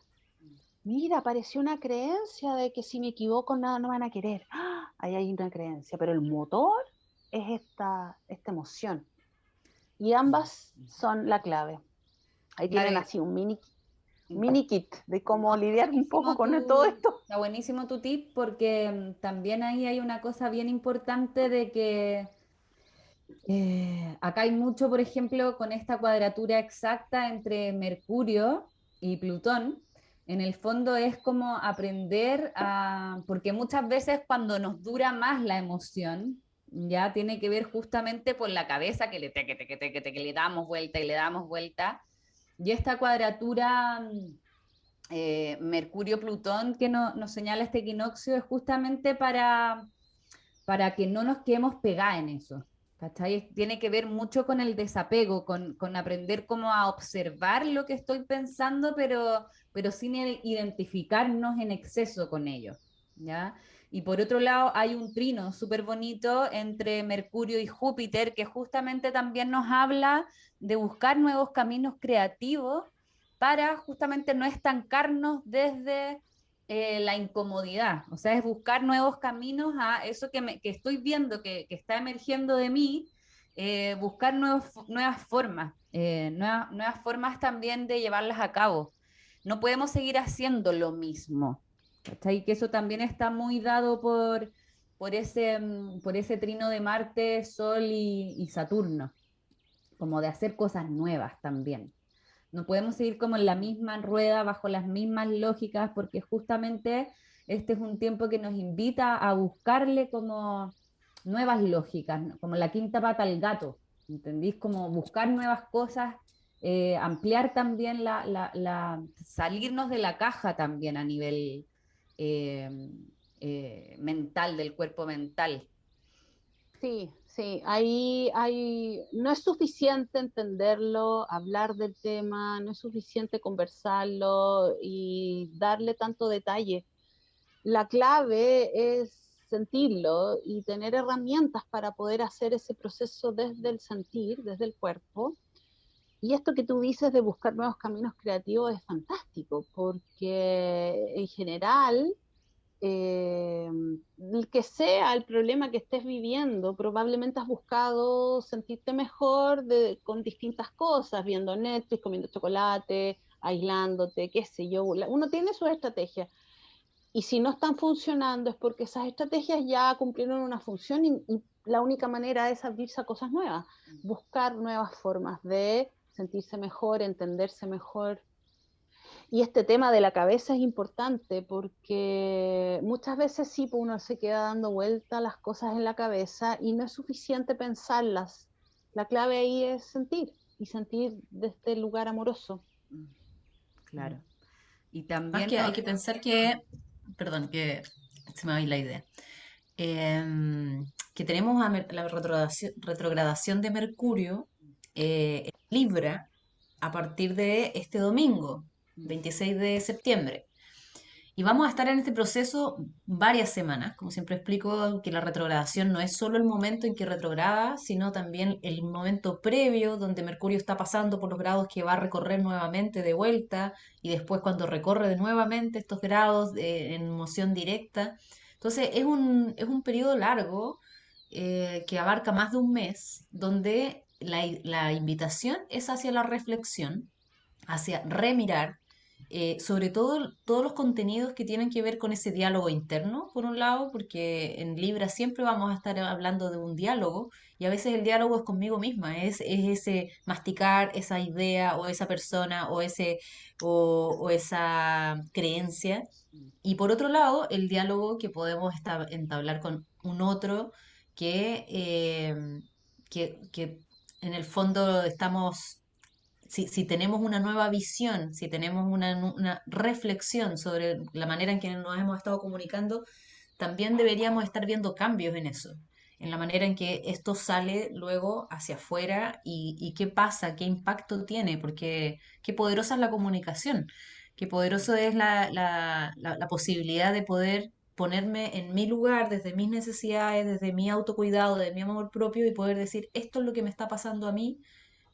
mira, apareció una creencia de que si me equivoco nada no van a querer. Ahí hay una creencia, pero el motor es esta emoción. Y ambas son la clave. Ahí tienen Claro, así un mini kit de cómo lidiar un poco con todo esto. está buenísimo tu tip porque también ahí hay una cosa bien importante de que acá hay mucho, por ejemplo, con esta cuadratura exacta entre Mercurio y Plutón. En el fondo es como aprender a, porque muchas veces cuando nos dura más la emoción, ya tiene que ver justamente por la cabeza que le damos vuelta y le damos vuelta. Y esta cuadratura Mercurio-Plutón que nos señala este equinoccio es justamente para que no nos quedemos pegados en eso. ¿Cachai? Tiene que ver mucho con el desapego, con aprender cómo a observar lo que estoy pensando, pero sin identificarnos en exceso con ello. ¿Ya? Y por otro lado, hay un trino súper bonito entre Mercurio y Júpiter que justamente también nos habla de buscar nuevos caminos creativos para justamente no estancarnos desde la incomodidad, o sea, es buscar nuevos caminos a eso que estoy viendo que está emergiendo de mí, buscar nuevas formas, nuevas formas también de llevarlas a cabo. no podemos seguir haciendo lo mismo. ¿Cachai? Que eso también está muy dado por ese trino de Marte, Sol y Saturno, como de hacer cosas nuevas también. No podemos seguir como en la misma rueda, bajo las mismas lógicas, porque justamente este es un tiempo que nos invita a buscarle como nuevas lógicas, ¿no? Como la quinta pata al gato, ¿entendís? Como buscar nuevas cosas, ampliar también salirnos de la caja también a nivel eh, mental, del cuerpo mental. Sí, sí, ahí no es suficiente entenderlo, hablar del tema, no es suficiente conversarlo y darle tanto detalle. La clave es sentirlo y tener herramientas para poder hacer ese proceso desde el sentir, desde el cuerpo. Y esto que tú dices de buscar nuevos caminos creativos es fantástico, porque en general el que sea el problema que estés viviendo, probablemente has buscado sentirte mejor con distintas cosas, viendo Netflix, comiendo chocolate, aislándote, qué sé yo. Uno tiene sus estrategias. Y si no están funcionando es porque esas estrategias ya cumplieron una función y la única manera es abrirse a cosas nuevas, buscar nuevas formas de sentirse mejor, entenderse mejor. Y este tema de la cabeza es importante porque muchas veces sí, pues uno se queda dando vuelta las cosas en la cabeza y no es suficiente pensarlas. La clave ahí es sentir y sentir desde el lugar amoroso. Claro. Y Más también que hay que pensar que, perdón, que se me va a ir la idea, que tenemos la retrogradación de Mercurio en Libra a partir de este domingo, 26 de septiembre. Y vamos a estar en este proceso varias semanas. Como siempre explico, que la retrogradación no es solo el momento en que retrograda, sino también el momento previo donde Mercurio está pasando por los grados que va a recorrer nuevamente de vuelta y después cuando recorre de nuevamente estos grados en moción directa. Entonces es un periodo largo que abarca más de un mes, donde la invitación es hacia la reflexión, hacia remirar, sobre todo todos los contenidos que tienen que ver con ese diálogo interno, por un lado, porque en Libra siempre vamos a estar hablando de un diálogo y a veces el diálogo es conmigo misma, es ese masticar esa idea o esa persona o esa creencia. Y por otro lado, el diálogo que podemos entablar con un otro que, que en el fondo estamos si tenemos una nueva visión, si tenemos una reflexión sobre la manera en que nos hemos estado comunicando, también deberíamos estar viendo cambios en eso, en la manera en que esto sale luego hacia afuera y qué pasa, qué impacto tiene, porque qué poderosa es la comunicación, qué poderoso es la posibilidad de poder ponerme en mi lugar, desde mis necesidades, desde mi autocuidado, desde mi amor propio y poder decir, esto es lo que me está pasando a mí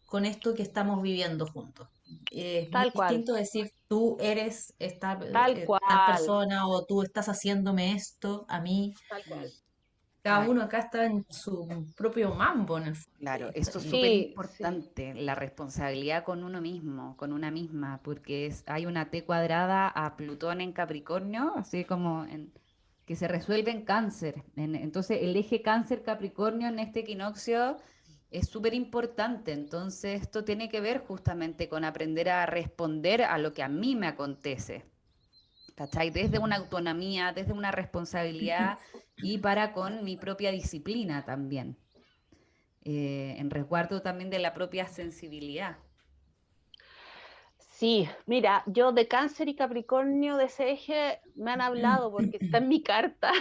con esto que estamos viviendo juntos. Es muy Tal cual, distinto decir tú eres tal tal cual, persona o tú estás haciéndome esto a mí. tal cual. Cada claro. uno acá está en su propio mambo en el fondo. Claro, esto es súper Sí, sí. importante, la responsabilidad con uno mismo, con una misma, porque hay una T cuadrada a Plutón en Capricornio, así como que se resuelve en Cáncer. Entonces, el eje Cáncer-Capricornio en este equinoccio es súper importante. Entonces, esto tiene que ver justamente con aprender a responder a lo que a mí me acontece. ¿Cachai? Desde una autonomía, desde una responsabilidad y para con mi propia disciplina también, en resguardo también de la propia sensibilidad. Sí, mira, yo de Cáncer y Capricornio de ese eje me han hablado porque está en mi carta.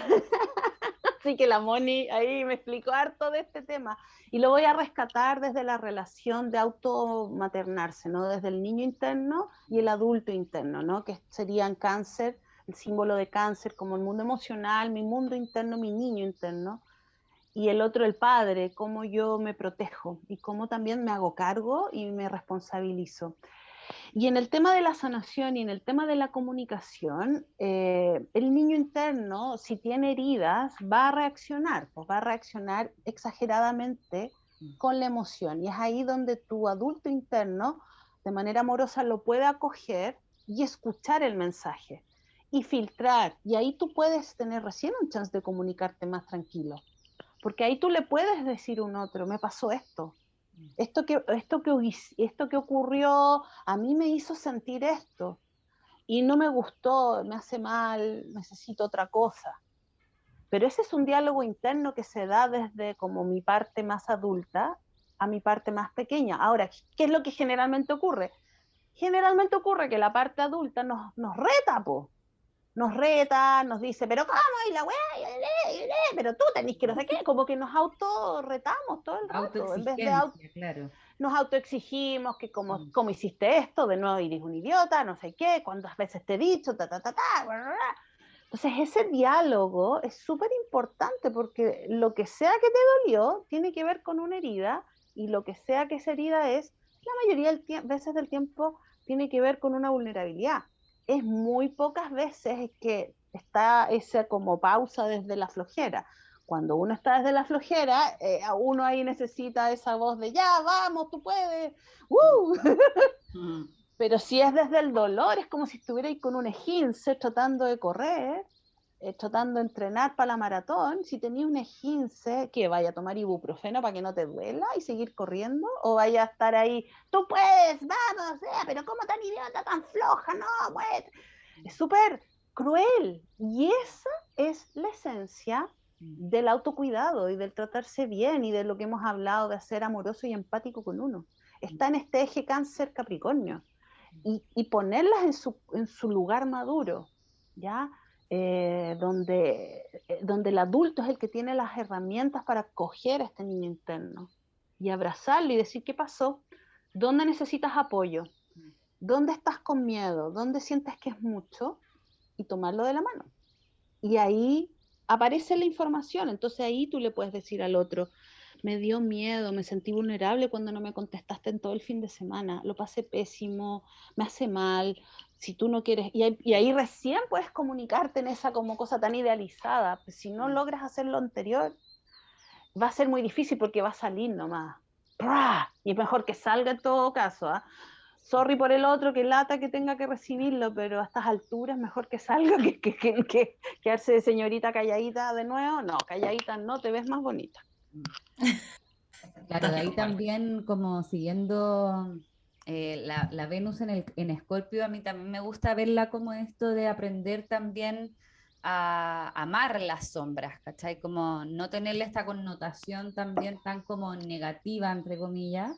Así que la Moni ahí me explicó harto de este tema. Y lo voy a rescatar desde la relación de automaternarse, ¿no? Desde el niño interno y el adulto interno, ¿no? Que serían cáncer, el símbolo de cáncer como el mundo emocional, mi mundo interno, mi niño interno. Y el otro, el padre, cómo yo me protejo y cómo también me hago cargo y me responsabilizo. Y en el tema de la sanación y en el tema de la comunicación, el niño interno, si tiene heridas, va a reaccionar, pues va a reaccionar exageradamente con la emoción. Y es ahí donde tu adulto interno, de manera amorosa, lo puede acoger y escuchar el mensaje y filtrar. Y ahí tú puedes tener recién un chance de comunicarte más tranquilo. Porque ahí tú le puedes decir a un otro, me pasó esto. Esto que ocurrió a mí me hizo sentir esto. Y no me gustó, me hace mal, necesito otra cosa. Pero ese es un diálogo interno que se da desde como mi parte más adulta a mi parte más pequeña. Ahora, ¿qué es lo que generalmente ocurre? Generalmente ocurre que la parte adulta nos reta, po. Nos reta, nos dice, pero ¿cómo? Y la weá, pero tú tenés que no sé qué, como que nos autorretamos todo el rato, en vez de Autoexigencia, claro. nos autoexigimos que como hiciste esto, de nuevo eres un idiota, no sé qué, cuántas veces te he dicho, bla, bla. Entonces ese diálogo es súper importante porque lo que sea que te dolió tiene que ver con una herida y lo que sea que esa herida es, la mayoría veces del tiempo tiene que ver con una vulnerabilidad. Es muy pocas veces que está esa como pausa desde la flojera. Cuando uno está desde la flojera, uno ahí necesita esa voz de ya, vamos, tú puedes. Pero si es desde el dolor, es como si estuviera ahí con un esguince tratando de correr, tratando de entrenar para la maratón. Si tenías un esguince, ¿qué? ¿Vaya a tomar ibuprofeno para que no te duela y seguir corriendo? ¿O vaya a estar ahí, tú puedes, vamos, pero cómo tan idiota, tan floja, no, pues? Es súper cruel. Y esa es la esencia del autocuidado y del tratarse bien y de lo que hemos hablado de ser amoroso y empático con uno. Está en este eje Cáncer Capricornio y ponerlas en su lugar maduro, ¿ya? Donde el adulto es el que tiene las herramientas para acoger a este niño interno y abrazarlo y decir qué pasó, dónde necesitas apoyo, dónde estás con miedo, dónde sientes que es mucho y tomarlo de la mano. Y ahí aparece la información, entonces ahí tú le puedes decir al otro, me dio miedo, me sentí vulnerable cuando no me contestaste en todo el fin de semana, lo pasé pésimo, me hace mal, si tú no quieres, y ahí recién puedes comunicarte en esa como cosa tan idealizada, pues si no logras hacer lo anterior, va a ser muy difícil porque va a salir nomás, ¡prá! Y es mejor que salga en todo caso, ¿ah? Sorry por el otro, que lata que tenga que recibirlo, pero a estas alturas mejor que salga que quedarse de señorita calladita de nuevo. No, calladita no, te ves más bonita. Claro, de ahí también como siguiendo la Venus en Escorpio, a mí también me gusta verla como esto de aprender también a amar las sombras, ¿cachai? Como no tenerle esta connotación también tan como negativa, entre comillas,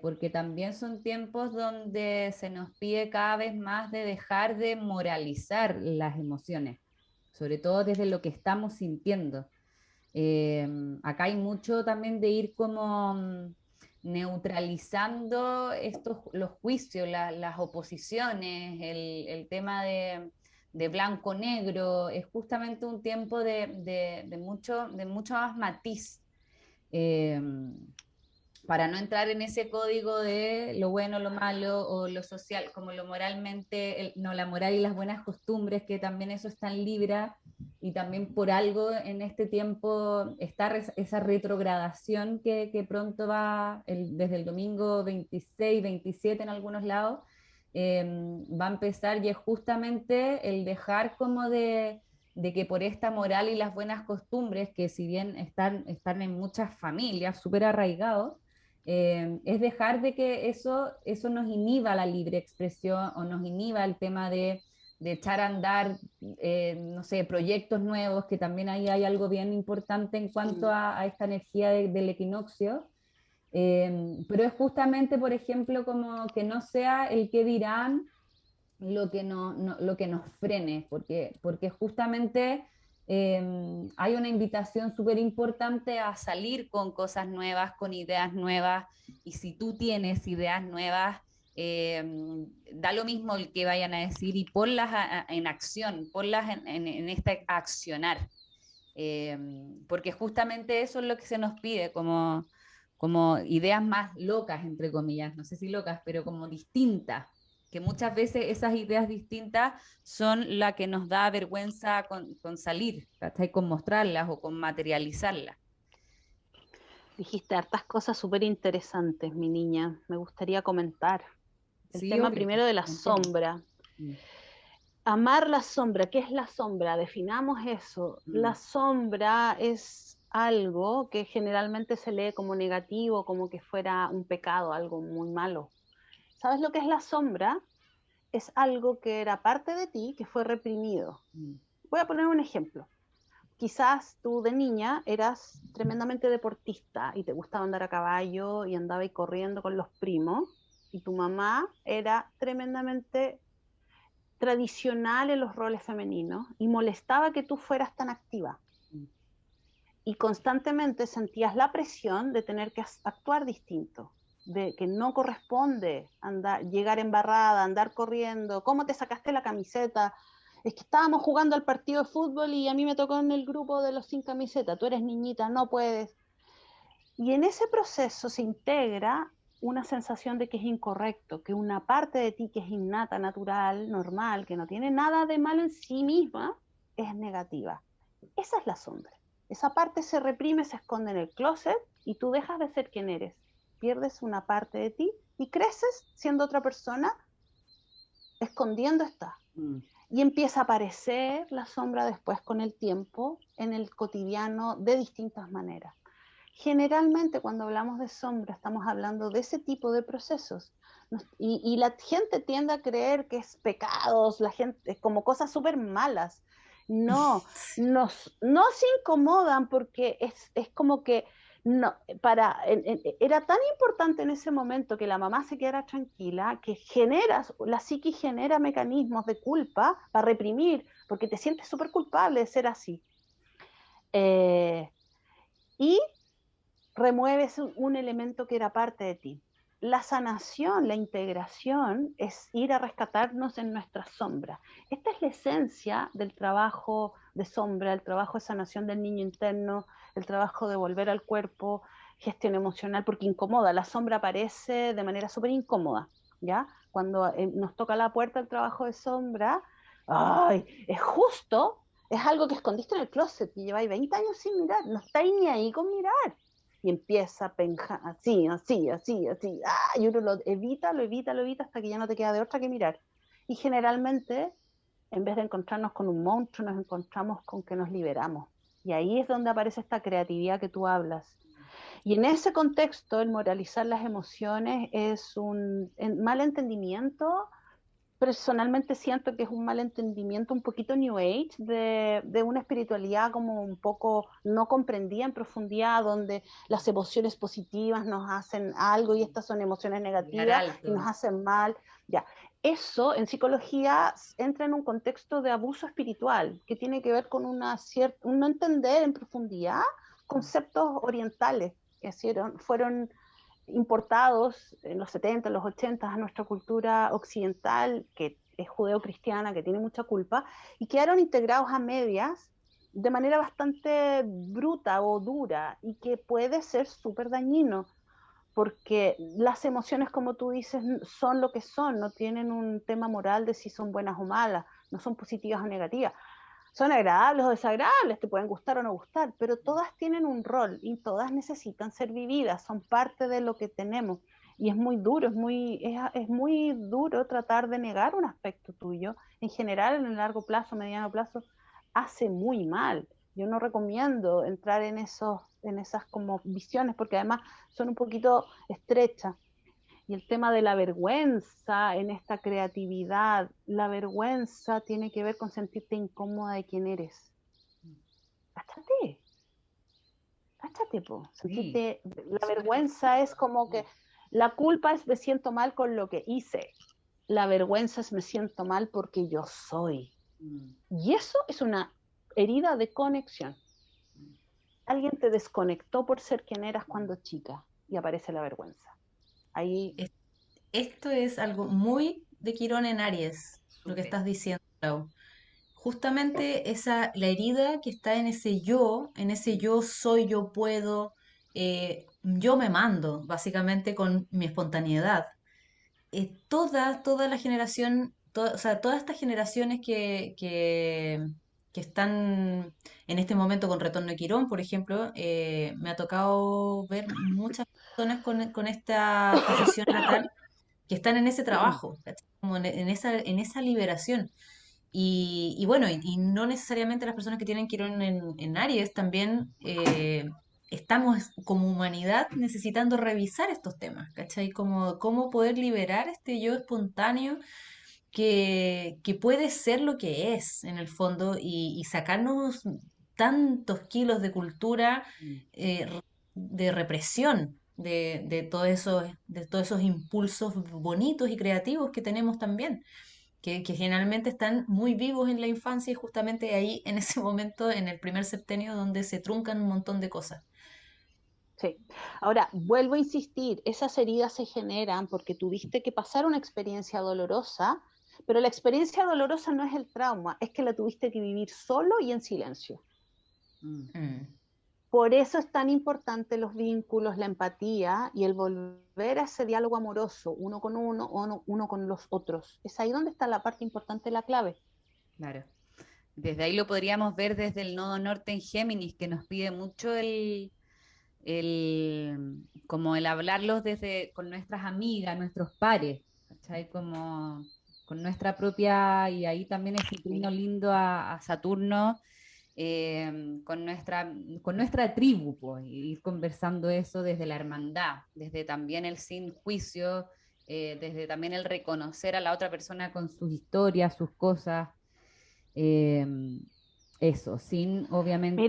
porque también son tiempos donde se nos pide cada vez más de dejar de moralizar las emociones, sobre todo desde lo que estamos sintiendo. Eh, Acá hay mucho también de ir como neutralizando los juicios, las oposiciones, el tema de blanco-negro, es justamente un tiempo de mucho más matiz. Eh, para no entrar en ese código de lo bueno, lo malo o lo social, como lo moralmente, no, la moral y las buenas costumbres, que también eso está en Libra y también por algo en este tiempo está esa retrogradación que pronto va desde el domingo 26, 27 en algunos lados, va a empezar y es justamente el dejar como de que por esta moral y las buenas costumbres, que si bien están en muchas familias súper arraigados, es dejar de que eso nos inhiba la libre expresión o nos inhiba el tema de echar a andar, no sé, proyectos nuevos, que también ahí hay algo bien importante en cuanto a esta energía del equinoccio. Pero es justamente, por ejemplo, como que no sea el que dirán lo que, lo que nos frene, porque justamente hay una invitación súper importante a salir con cosas nuevas, con ideas nuevas, y si tú tienes ideas nuevas, da lo mismo el que vayan a decir y ponlas en acción, ponlas en este accionar, eh, porque justamente eso es lo que se nos pide, como ideas más locas, entre comillas, no sé si locas, pero como distintas, que muchas veces esas ideas distintas son la que nos da vergüenza con salir, ¿cachai? Con mostrarlas o con materializarlas. Dijiste hartas cosas súper interesantes, mi niña. Me gustaría comentar. el Sí, tema obvio, primero de la entiendo. sombra. Mm, Amar la sombra. ¿Qué es la sombra? Definamos eso. La mm, sombra es algo que generalmente se lee como negativo, como que fuera un pecado, algo muy malo. ¿Sabes lo que es la sombra? Es algo que era parte de ti que fue reprimido. mm, Voy a poner un ejemplo. Quizás tú de niña eras tremendamente deportista y te gustaba andar a caballo y andaba ahí corriendo con los primos, y tu mamá era tremendamente tradicional en los roles femeninos y molestaba que tú fueras tan activa. mm, Y constantemente sentías la presión de tener que actuar distinto, de que no corresponde andar, llegar embarrada, andar corriendo, cómo te sacaste la camiseta, es que estábamos jugando al partido de fútbol y a mí me tocó en el grupo de los sin camiseta, tú eres niñita, no puedes. Y en ese proceso se integra una sensación de que es incorrecto, que una parte de ti que es innata, natural, normal, que no tiene nada de malo en sí misma, es negativa. Esa es la sombra. Esa parte se reprime, se esconde en el closet y tú dejas de ser quien eres. Pierdes una parte de ti y creces siendo otra persona, escondiendo esta. mm. Y empieza a aparecer la sombra después con el tiempo en el cotidiano de distintas maneras. Generalmente cuando hablamos de sombra estamos hablando de ese tipo de procesos. Y la gente tiende a creer que es pecados, la gente, como cosas súper malas. No, nos incomodan porque es como que no, era tan importante en ese momento que la mamá se quedara tranquila, que la psiquis genera mecanismos de culpa para reprimir, porque te sientes súper culpable de ser así. Eh, y remueves un elemento que era parte de ti. La sanación, la integración, es ir a rescatarnos en nuestra sombra. Esta es la esencia del trabajo de sombra, el trabajo de sanación del niño interno, el trabajo de volver al cuerpo, gestión emocional, porque incomoda. La sombra aparece de manera súper incómoda, ¿ya? Cuando nos toca la puerta el trabajo de sombra, ¡ay! Es justo, es algo que escondiste en el closet y lleváis 20 años sin mirar, no estáis ni ahí con mirar y empieza a penjar así, así, así, así, y uno lo evita, lo evita, lo evita hasta que ya no te queda de otra que mirar. Y generalmente, en vez de encontrarnos con un monstruo, nos encontramos con que nos liberamos. Y ahí es donde aparece esta creatividad que tú hablas. Y en ese contexto, el moralizar las emociones es un mal entendimiento. Personalmente siento que es un mal entendimiento un poquito New Age de una espiritualidad como un poco no comprendida en profundidad, donde las emociones positivas nos hacen algo y estas son emociones Llegar negativas y nos alto. hacen mal. Ya, eso en psicología entra en un contexto de abuso espiritual que tiene que ver con un no entender en profundidad conceptos orientales que fueron importados en los 70, en los 80 a nuestra cultura occidental, que es judeocristiana, que tiene mucha culpa, y quedaron integrados a medias de manera bastante bruta o dura y que puede ser súper dañino, porque las emociones, como tú dices, son lo que son, no tienen un tema moral de si son buenas o malas, no son positivas o negativas. Son agradables o desagradables, te pueden gustar o no gustar, pero todas tienen un rol y todas necesitan ser vividas, son parte de lo que tenemos. Y es muy duro, es muy duro tratar de negar un aspecto tuyo. En general, en el largo plazo, mediano plazo, hace muy mal. Yo no recomiendo entrar en esas como visiones porque además son un poquito estrechas. Y el tema de la vergüenza en esta creatividad, la vergüenza tiene que ver con sentirte incómoda de quién eres. Cáchate, cáchate, po. Sí, La súper vergüenza es profundo. como que la culpa es me siento mal con lo que hice. La vergüenza es me siento mal porque yo soy. Mm, Y eso es una herida de conexión. mm, Alguien te desconectó por ser quien eras mm, cuando chica y aparece la vergüenza. Ahí, Es- Esto es algo muy de Quirón en Aries, lo que súper. estás diciendo, Clau. Justamente la herida que está en ese Mm, yo soy, yo puedo, yo me mando, básicamente con mi espontaneidad. Toda la generación, o sea, todas estas generaciones que están en este momento con retorno de Quirón, por ejemplo, me ha tocado ver muchas personas con esta posición natal que están en ese trabajo, ¿cachai? Como en esa liberación. Y bueno, y no necesariamente las personas que tienen Quirón en Aries también estamos como humanidad necesitando revisar estos temas, ¿cachai? Como cómo poder liberar este yo espontáneo que puede ser lo que es en el fondo y sacarnos tantos kilos de cultura Mm. de represión. De todos esos impulsos bonitos y creativos que tenemos también que generalmente están muy vivos en la infancia y justamente ahí, en ese momento, en el primer septenio, donde se truncan un montón de cosas. Sí. Ahora, vuelvo a insistir, esas heridas se generan porque tuviste que pasar una experiencia dolorosa, pero la experiencia dolorosa no es el trauma, es que la tuviste que vivir solo y en silencio. Mm. Mm. Por eso es tan importante los vínculos, la empatía y el volver a ese diálogo amoroso, uno con uno o uno con los otros. Es ahí donde está la parte importante, la clave. Claro. Desde ahí lo podríamos ver desde el nodo norte en Géminis, que nos pide mucho como el hablarlos desde, con nuestras amigas, nuestros pares, ¿cachai? Como con nuestra propia, y ahí también ese trino lindo a Saturno, con nuestra tribu, pues, y ir conversando eso desde la hermandad, desde también el sin juicio, desde también el reconocer a la otra persona con sus historias, sus cosas, eh, eso, sin Mira, obviamente,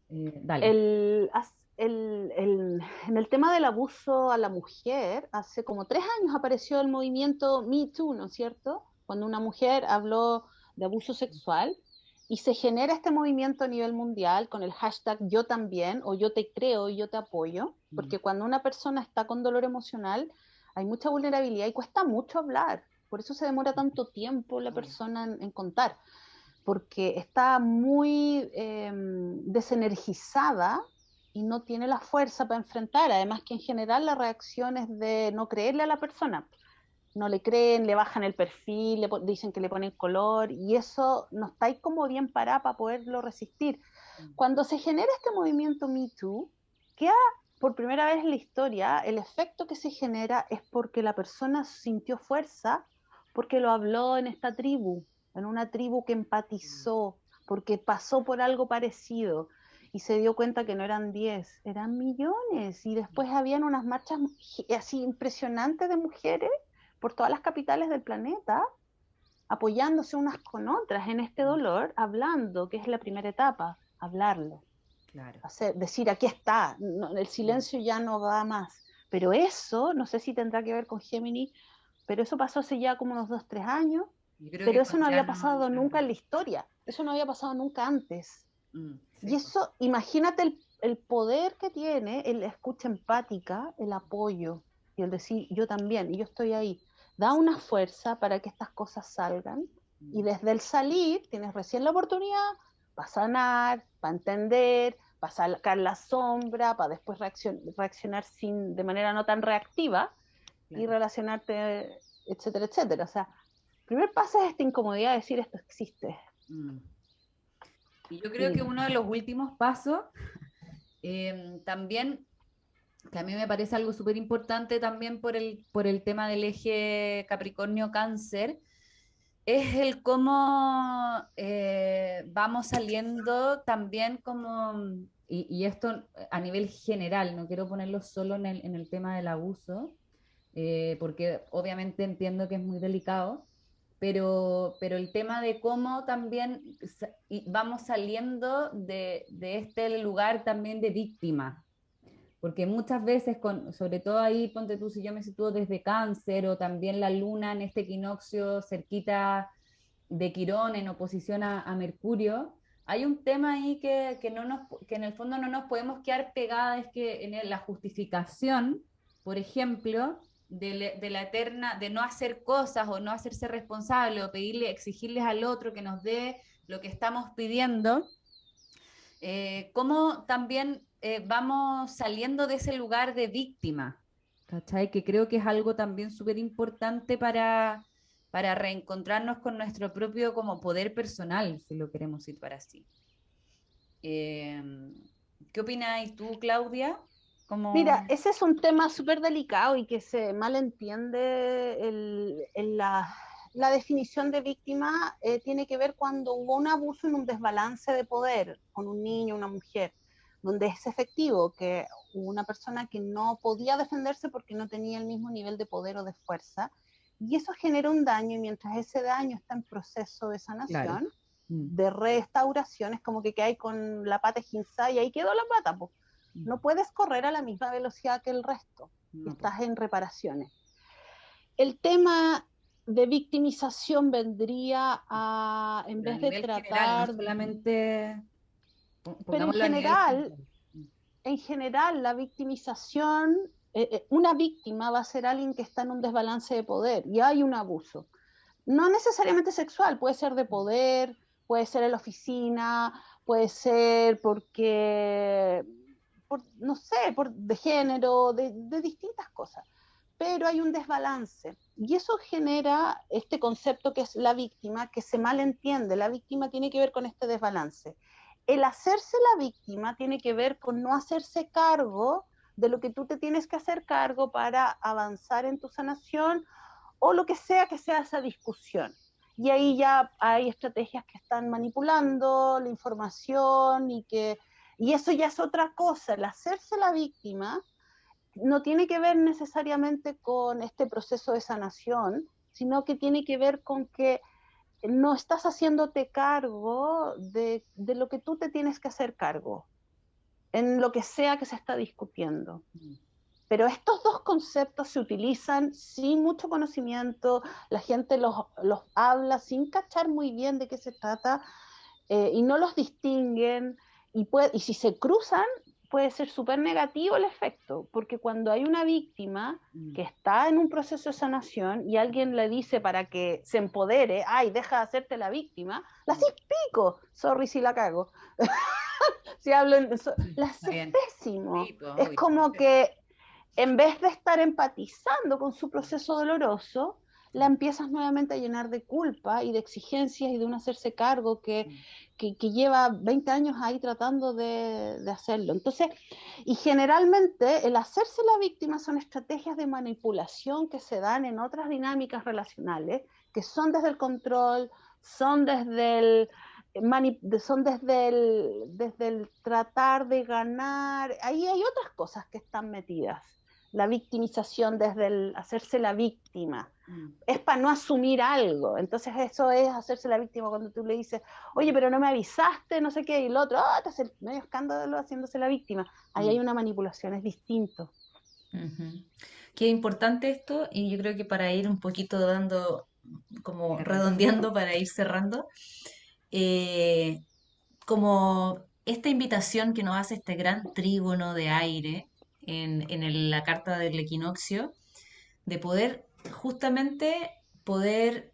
dale. el, en el tema del abuso a la mujer, hace como 3 años apareció el movimiento Me Too, ¿no es cierto? Cuando una mujer habló de abuso sexual y se genera este movimiento a nivel mundial con el hashtag yo también o yo te creo y yo te apoyo, Mm. porque cuando una persona está con dolor emocional hay mucha vulnerabilidad y cuesta mucho hablar, por eso se demora tanto tiempo la persona en contar porque está muy desenergizada y no tiene la fuerza para enfrentar. Además que en general la reacción es de no creerle a la persona. No le creen, le bajan el perfil, dicen que le ponen color y eso no está ahí como bien parada para poderlo resistir. Cuando se genera este movimiento Me Too, queda por primera vez en la historia, el efecto que se genera es porque la persona sintió fuerza, porque lo habló en esta tribu, en una tribu que empatizó, porque pasó por algo parecido y se dio cuenta que no eran 10, eran millones. Y después habían unas marchas así impresionantes de mujeres por todas las capitales del planeta, apoyándose unas con otras en este dolor, hablando, que es la primera etapa, hablarlo. Claro. Decir, aquí está, no, el silencio ya no va más. Pero eso, no sé si tendrá que ver con Géminis, pero eso pasó hace ya como unos 2, 3 años, Yo creo que pero eso con no había Llano pasado nunca también. en la historia, eso no había pasado nunca antes. Sí, Y pues. eso, imagínate el poder que tiene el escucha empática, el apoyo y el decir yo también, y yo estoy ahí. Da una fuerza para que estas cosas salgan y desde el salir tienes recién la oportunidad para sanar, para entender, para sacar la sombra, para después reaccionar de manera no tan reactiva y Claro. relacionarte, etcétera, etcétera. O sea, el primer paso es esta incomodidad de decir esto existe. Mm. Y yo creo que Y uno de los últimos pasos, también, que a mí me parece algo súper importante también por el tema del eje Capricornio-Cáncer, es el cómo vamos saliendo también como, y esto a nivel general, no quiero ponerlo solo en el tema del abuso, porque obviamente entiendo que es muy delicado, pero el tema de cómo también vamos saliendo de este lugar también de víctima, porque muchas veces, sobre todo ahí, ponte tú, si yo me sitúo desde Cáncer o también la luna en este equinoccio cerquita de Quirón en oposición a Mercurio, hay un tema ahí que en el fondo no nos podemos quedar pegadas, es que en la justificación, por ejemplo, de la eterna, de no hacer cosas o no hacerse responsable o pedirle, exigirles al otro que nos dé lo que estamos pidiendo, cómo también vamos saliendo de ese lugar de víctima, ¿cachai? Que creo que es algo también súper importante para reencontrarnos con nuestro propio como poder personal, si lo queremos situar así. Eh, ¿Qué opináis tú, Claudia? Mira, Como, ese es un tema súper delicado y que se malentiende la definición de víctima. Tiene que ver cuando hubo un abuso en un desbalance de poder con un niño, una mujer, donde es efectivo que hubo una persona que no podía defenderse porque no tenía el mismo nivel de poder o de fuerza, y eso genera un daño, y mientras ese daño está en proceso de claro. sanación, de restauración, es como que hay con la pata esguinzada y ahí quedó la pata, pues no puedes correr a la misma velocidad que el resto, No, pues, estás en reparaciones. El tema de victimización vendría a, en pero a vez de nivel general, no tratar, solamente, pero pongámoslo a nivel general. en general la victimización, una víctima va a ser alguien que está en un desbalance de poder y hay un abuso. No necesariamente sexual, puede ser de poder, puede ser en la oficina, puede ser porque, no sé, de género, de distintas cosas. Pero hay un desbalance y eso genera este concepto que es la víctima, que se malentiende. La víctima tiene que ver con este desbalance. El hacerse la víctima tiene que ver con no hacerse cargo de lo que tú te tienes que hacer cargo para avanzar en tu sanación o lo que sea esa discusión. Y ahí ya hay estrategias que están manipulando la información y eso ya es otra cosa. El hacerse la víctima no tiene que ver necesariamente con este proceso de sanación, sino que tiene que ver con que no estás haciéndote cargo de lo que tú te tienes que hacer cargo, en lo que sea que se está discutiendo. Pero estos dos conceptos se utilizan sin mucho conocimiento, la gente los habla sin cachar muy bien de qué se trata, y no los distinguen, y si se cruzan puede ser súper negativo el efecto, porque cuando hay una víctima que está en un proceso de sanación y alguien le dice para que se empodere, ay, deja de hacerte la víctima, la haces pico, sorry si la cago, si hablo la Está haces bien. pésimo, Sí, pues, es obvio. como que en vez de estar empatizando con su proceso doloroso, la empiezas nuevamente a llenar de culpa y de exigencias y de un hacerse cargo que lleva 20 años ahí tratando de hacerlo. Entonces, y generalmente el hacerse la víctima son estrategias de manipulación que se dan en otras dinámicas relacionales, que son desde el control, son desde desde el tratar de ganar, ahí hay otras cosas que están metidas. La victimización desde el hacerse la víctima. Es para no asumir algo. Entonces eso es hacerse la víctima cuando tú le dices, oye, pero no me avisaste, no sé qué, y el otro, te hace medio escándalo haciéndose la víctima. Ahí hay una manipulación, es distinto. Ujú. Qué importante esto, y yo creo que para ir un poquito dando, como redondeando, para ir cerrando, eh, como esta invitación que nos hace este gran trígono de aire la carta del equinoccio, de poder justamente poder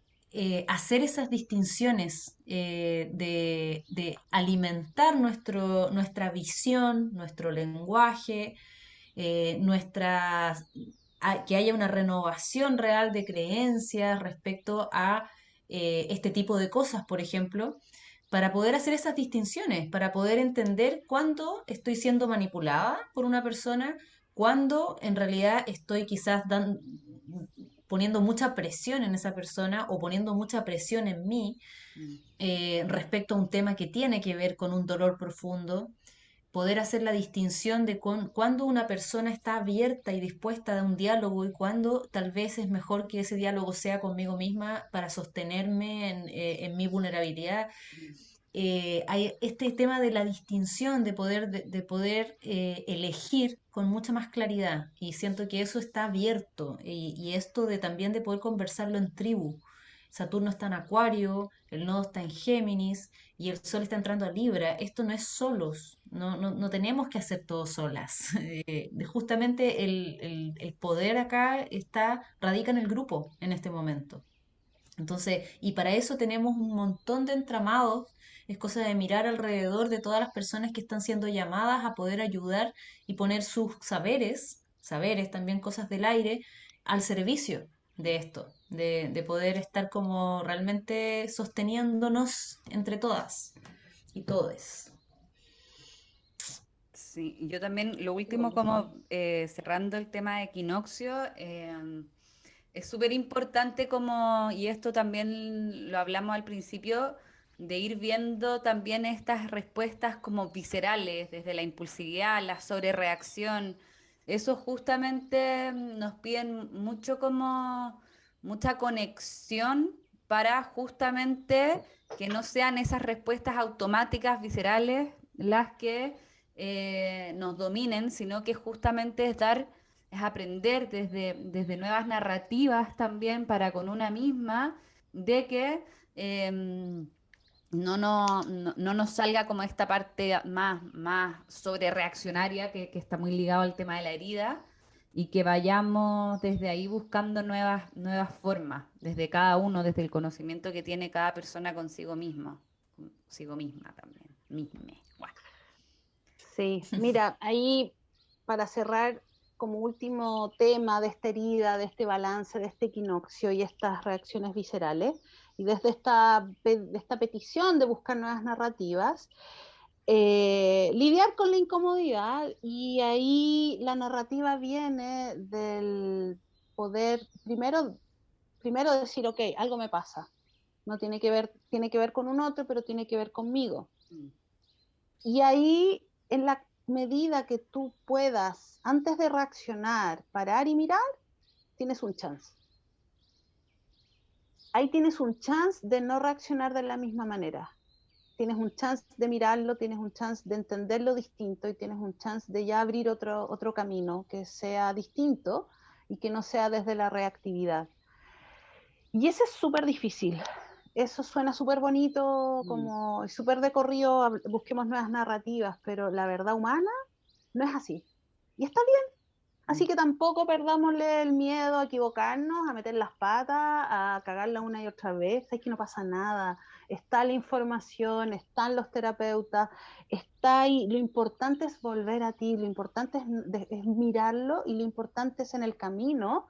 hacer esas distinciones, de alimentar nuestra visión, nuestro lenguaje, que haya una renovación real de creencias respecto a este tipo de cosas, por ejemplo, para poder hacer esas distinciones, para poder entender cuándo estoy siendo manipulada por una persona, cuándo en realidad estoy quizás poniendo mucha presión en esa persona o poniendo mucha presión en mí, respecto a un tema que tiene que ver con un dolor profundo, poder hacer la distinción de cuándo una persona está abierta y dispuesta a un diálogo y cuándo tal vez es mejor que ese diálogo sea conmigo misma para sostenerme en mi vulnerabilidad. Hay este tema de la distinción, de poder elegir con mucha más claridad, y siento que eso está abierto, y esto de también de poder conversarlo en tribu. Saturno está en Acuario, el nodo está en Géminis y el Sol está entrando a Libra. Esto no es solos, no tenemos que hacer todo solas. Justamente el poder acá radica en el grupo en este momento. Entonces, y para eso tenemos un montón de entramados. Es cosa de mirar alrededor de todas las personas que están siendo llamadas a poder ayudar y poner sus saberes también cosas del aire, al servicio de esto, de poder estar como realmente sosteniéndonos entre todas y todes. Sí, y yo también, lo último, como cerrando el tema de equinoccio, es súper importante como, y esto también lo hablamos al principio, de ir viendo también estas respuestas como viscerales, desde la impulsividad, la sobrereacción. Eso justamente nos piden mucho como mucha conexión para justamente que no sean esas respuestas automáticas, viscerales, las que nos dominen, sino que justamente es aprender desde nuevas narrativas también para con una misma, de que no nos salga como esta parte más sobre reaccionaria que está muy ligado al tema de la herida y que vayamos desde ahí buscando nuevas formas, desde cada uno, desde el conocimiento que tiene cada persona consigo misma también, misme. Guau. Sí, mira, ahí para cerrar como último tema de esta herida, de este balance, de este equinoccio y estas reacciones viscerales, y desde de esta petición de buscar nuevas narrativas, lidiar con la incomodidad, y ahí la narrativa viene del poder primero decir, ok, algo me pasa, no tiene que ver con un otro, pero tiene que ver conmigo. Mm. Y ahí, en la medida que tú puedas, antes de reaccionar, parar y mirar, tienes un chance. Ahí tienes un chance de no reaccionar de la misma manera. Tienes un chance de mirarlo, tienes un chance de entenderlo distinto y tienes un chance de ya abrir otro camino que sea distinto y que no sea desde la reactividad. Y ese es súper difícil. Eso suena súper bonito, como súper de corrido, busquemos nuevas narrativas, pero la verdad humana no es así. Y está bien. Así que tampoco perdámosle el miedo a equivocarnos, a meter las patas, a cagarla una y otra vez. Es que no pasa nada. Está la información, están los terapeutas, está ahí. Lo importante es volver a ti, lo importante es mirarlo, y lo importante es en el camino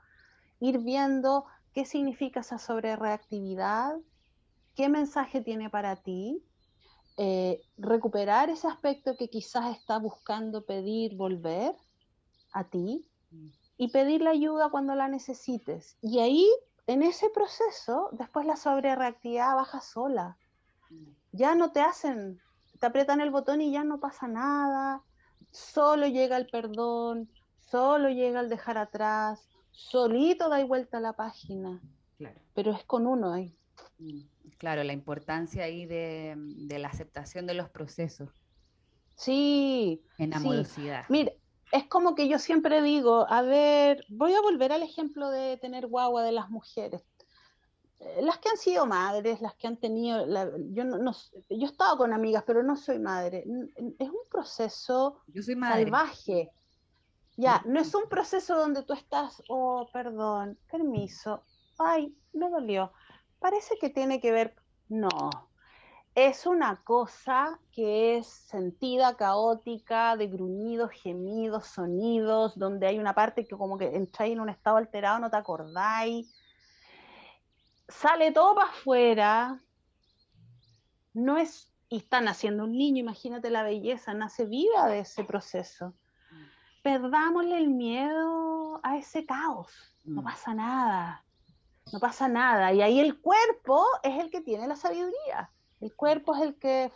ir viendo qué significa esa sobrereactividad, qué mensaje tiene para ti, recuperar ese aspecto que quizás está buscando pedir volver a ti y pedir la ayuda cuando la necesites. Y ahí, en ese proceso, después la sobrereactividad baja sola. Ya no te aprietan el botón y ya no pasa nada. Solo llega el perdón, solo llega el dejar atrás, solito da vuelta a la página. Claro. Pero es con uno ahí. Claro, la importancia ahí de la aceptación de los procesos Sí, en sí. amorosidad. Mira, es como que yo siempre digo, a ver, voy a volver al ejemplo de tener guagua de las mujeres. Las que han sido madres, las que han tenido, yo he estado con amigas, pero no soy madre. Es un proceso Yo soy madre. salvaje. Ya, no es un proceso donde tú estás, oh, perdón, permiso, ay, me dolió. Parece que tiene que ver, no. Es una cosa que es sentida, caótica, de gruñidos, gemidos, sonidos, donde hay una parte que como que entráis en un estado alterado, no te acordáis. Sale todo para afuera, no es, y está naciendo un niño, imagínate la belleza, nace vida de ese proceso. Perdámosle el miedo a ese caos, no pasa nada, no pasa nada. Y ahí el cuerpo es el que tiene la sabiduría, el cuerpo es el que...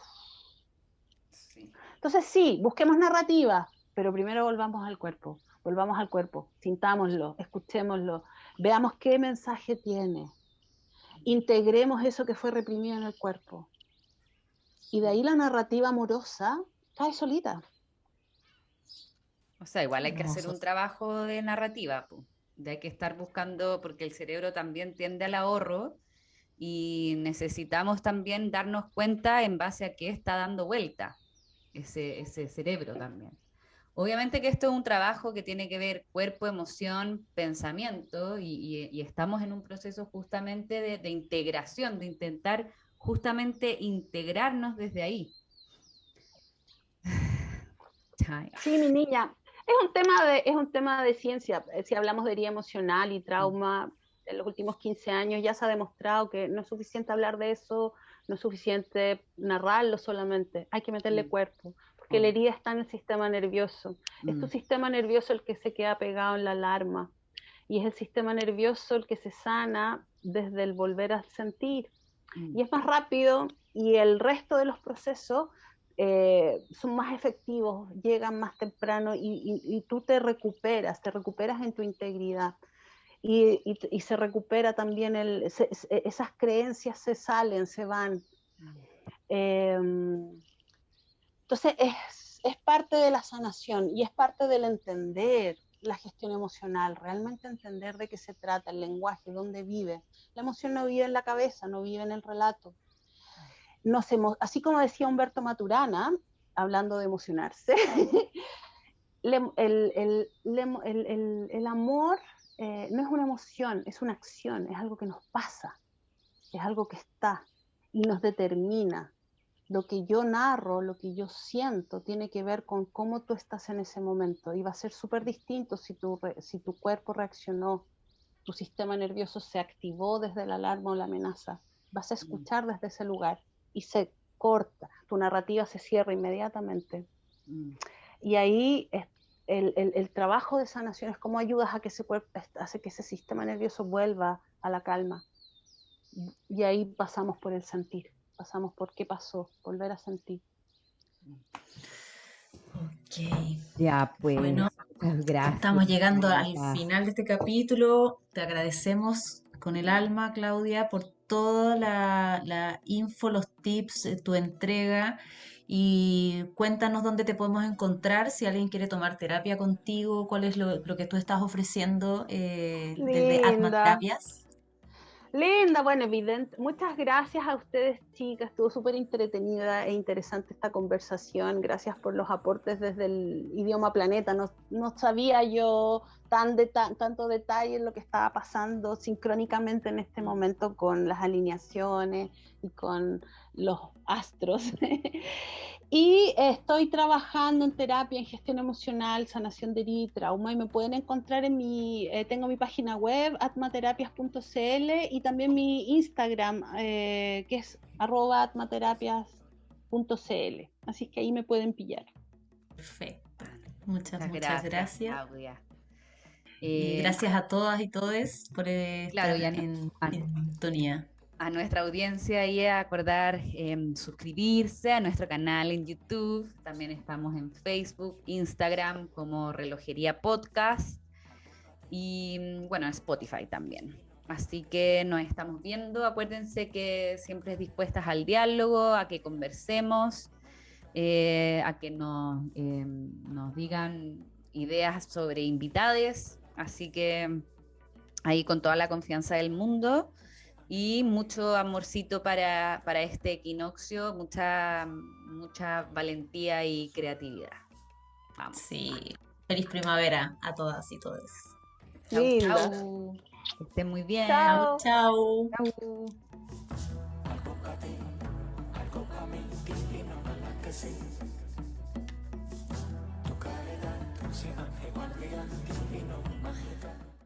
Sí. Entonces sí, busquemos narrativa, pero primero volvamos al cuerpo, sintámoslo, escuchémoslo, veamos qué mensaje tiene, integremos eso que fue reprimido en el cuerpo. Y de ahí la narrativa amorosa cae solita. O sea, igual hay que hacer Hermoso. un trabajo de narrativa, po. De hay que estar buscando, porque el cerebro también tiende al ahorro y necesitamos también darnos cuenta en base a qué está dando vuelta ese cerebro también. Obviamente que esto es un trabajo que tiene que ver cuerpo, emoción, pensamiento y estamos en un proceso justamente de integración, de intentar justamente integrarnos desde ahí. Sí, mi niña, es un tema de ciencia. Si hablamos de herida emocional y trauma, en los últimos 15 años ya se ha demostrado que no es suficiente hablar de eso, no es suficiente narrarlo solamente, hay que meterle cuerpo, porque la herida está en el sistema nervioso. Es tu Mm. sistema nervioso el que se queda pegado en la alarma, y es el sistema nervioso el que se sana desde el volver a sentir. Mm. Y es más rápido, y el resto de los procesos son más efectivos, llegan más temprano, y tú te recuperas en tu integridad. Y se recupera también, esas creencias se salen, se van. Entonces es parte de la sanación, y es parte del entender la gestión emocional, realmente entender de qué se trata, el lenguaje, dónde vive. La emoción no vive en la cabeza, no vive en el relato. Así como decía Humberto Maturana, hablando de emocionarse, el amor no es una emoción, es una acción, es algo que nos pasa, es algo que está y nos determina. Lo que yo narro, lo que yo siento, tiene que ver con cómo tú estás en ese momento, y va a ser súper distinto si tu cuerpo reaccionó, tu sistema nervioso se activó desde la alarma o la amenaza. Vas a escuchar desde ese lugar y se corta, tu narrativa se cierra inmediatamente. Y ahí el trabajo de sanación es cómo ayudas a que hace que ese sistema nervioso vuelva a la calma. Y ahí pasamos por el sentir, pasamos por qué pasó, volver a sentir. Ok. Ya, pues, Bueno, muchas gracias. estamos llegando al Carlita. final de este capítulo. Te agradecemos con el alma, Claudia, por toda la info, los tips, tu entrega. Y cuéntanos dónde te podemos encontrar, si alguien quiere tomar terapia contigo, cuál es lo que tú estás ofreciendo desde Atma Linda. Terapias. Linda, bueno, evidente. Muchas gracias a ustedes, chicas. Estuvo súper entretenida e interesante esta conversación. Gracias por los aportes desde el idioma planeta. No sabía yo tanto detalle en lo que estaba pasando sincrónicamente en este momento con las alineaciones y con los astros. Y estoy trabajando en terapia, en gestión emocional, sanación de herida y trauma, y me pueden encontrar tengo mi página web, atmaterapias.cl, y también mi Instagram, que es @atmaterapias.cl. Así que ahí me pueden pillar. Perfecto. Muchas Gracias, gracias. Claudia. Y gracias a todas y todos por Claro, estar ya en sintonía. a nuestra audiencia y a acordar suscribirse a nuestro canal en YouTube. También estamos en Facebook, Instagram como Relojería Podcast, y bueno, en Spotify también. Así que nos estamos viendo. Acuérdense que siempre dispuestas al diálogo, a que conversemos, a que nos digan ideas sobre invitades. Así que ahí con toda la confianza del mundo. Y mucho amorcito para este equinoccio, mucha valentía y creatividad. Vamos. Sí, feliz primavera a todas y todos. Chau, Linda. chau. Que estén muy bien. Chao. Chau. Chau. Algo para ti, algo para mí, divino, ¿verdad que sí? Tu caridad, dulce ángel, guardián, divino, mágica.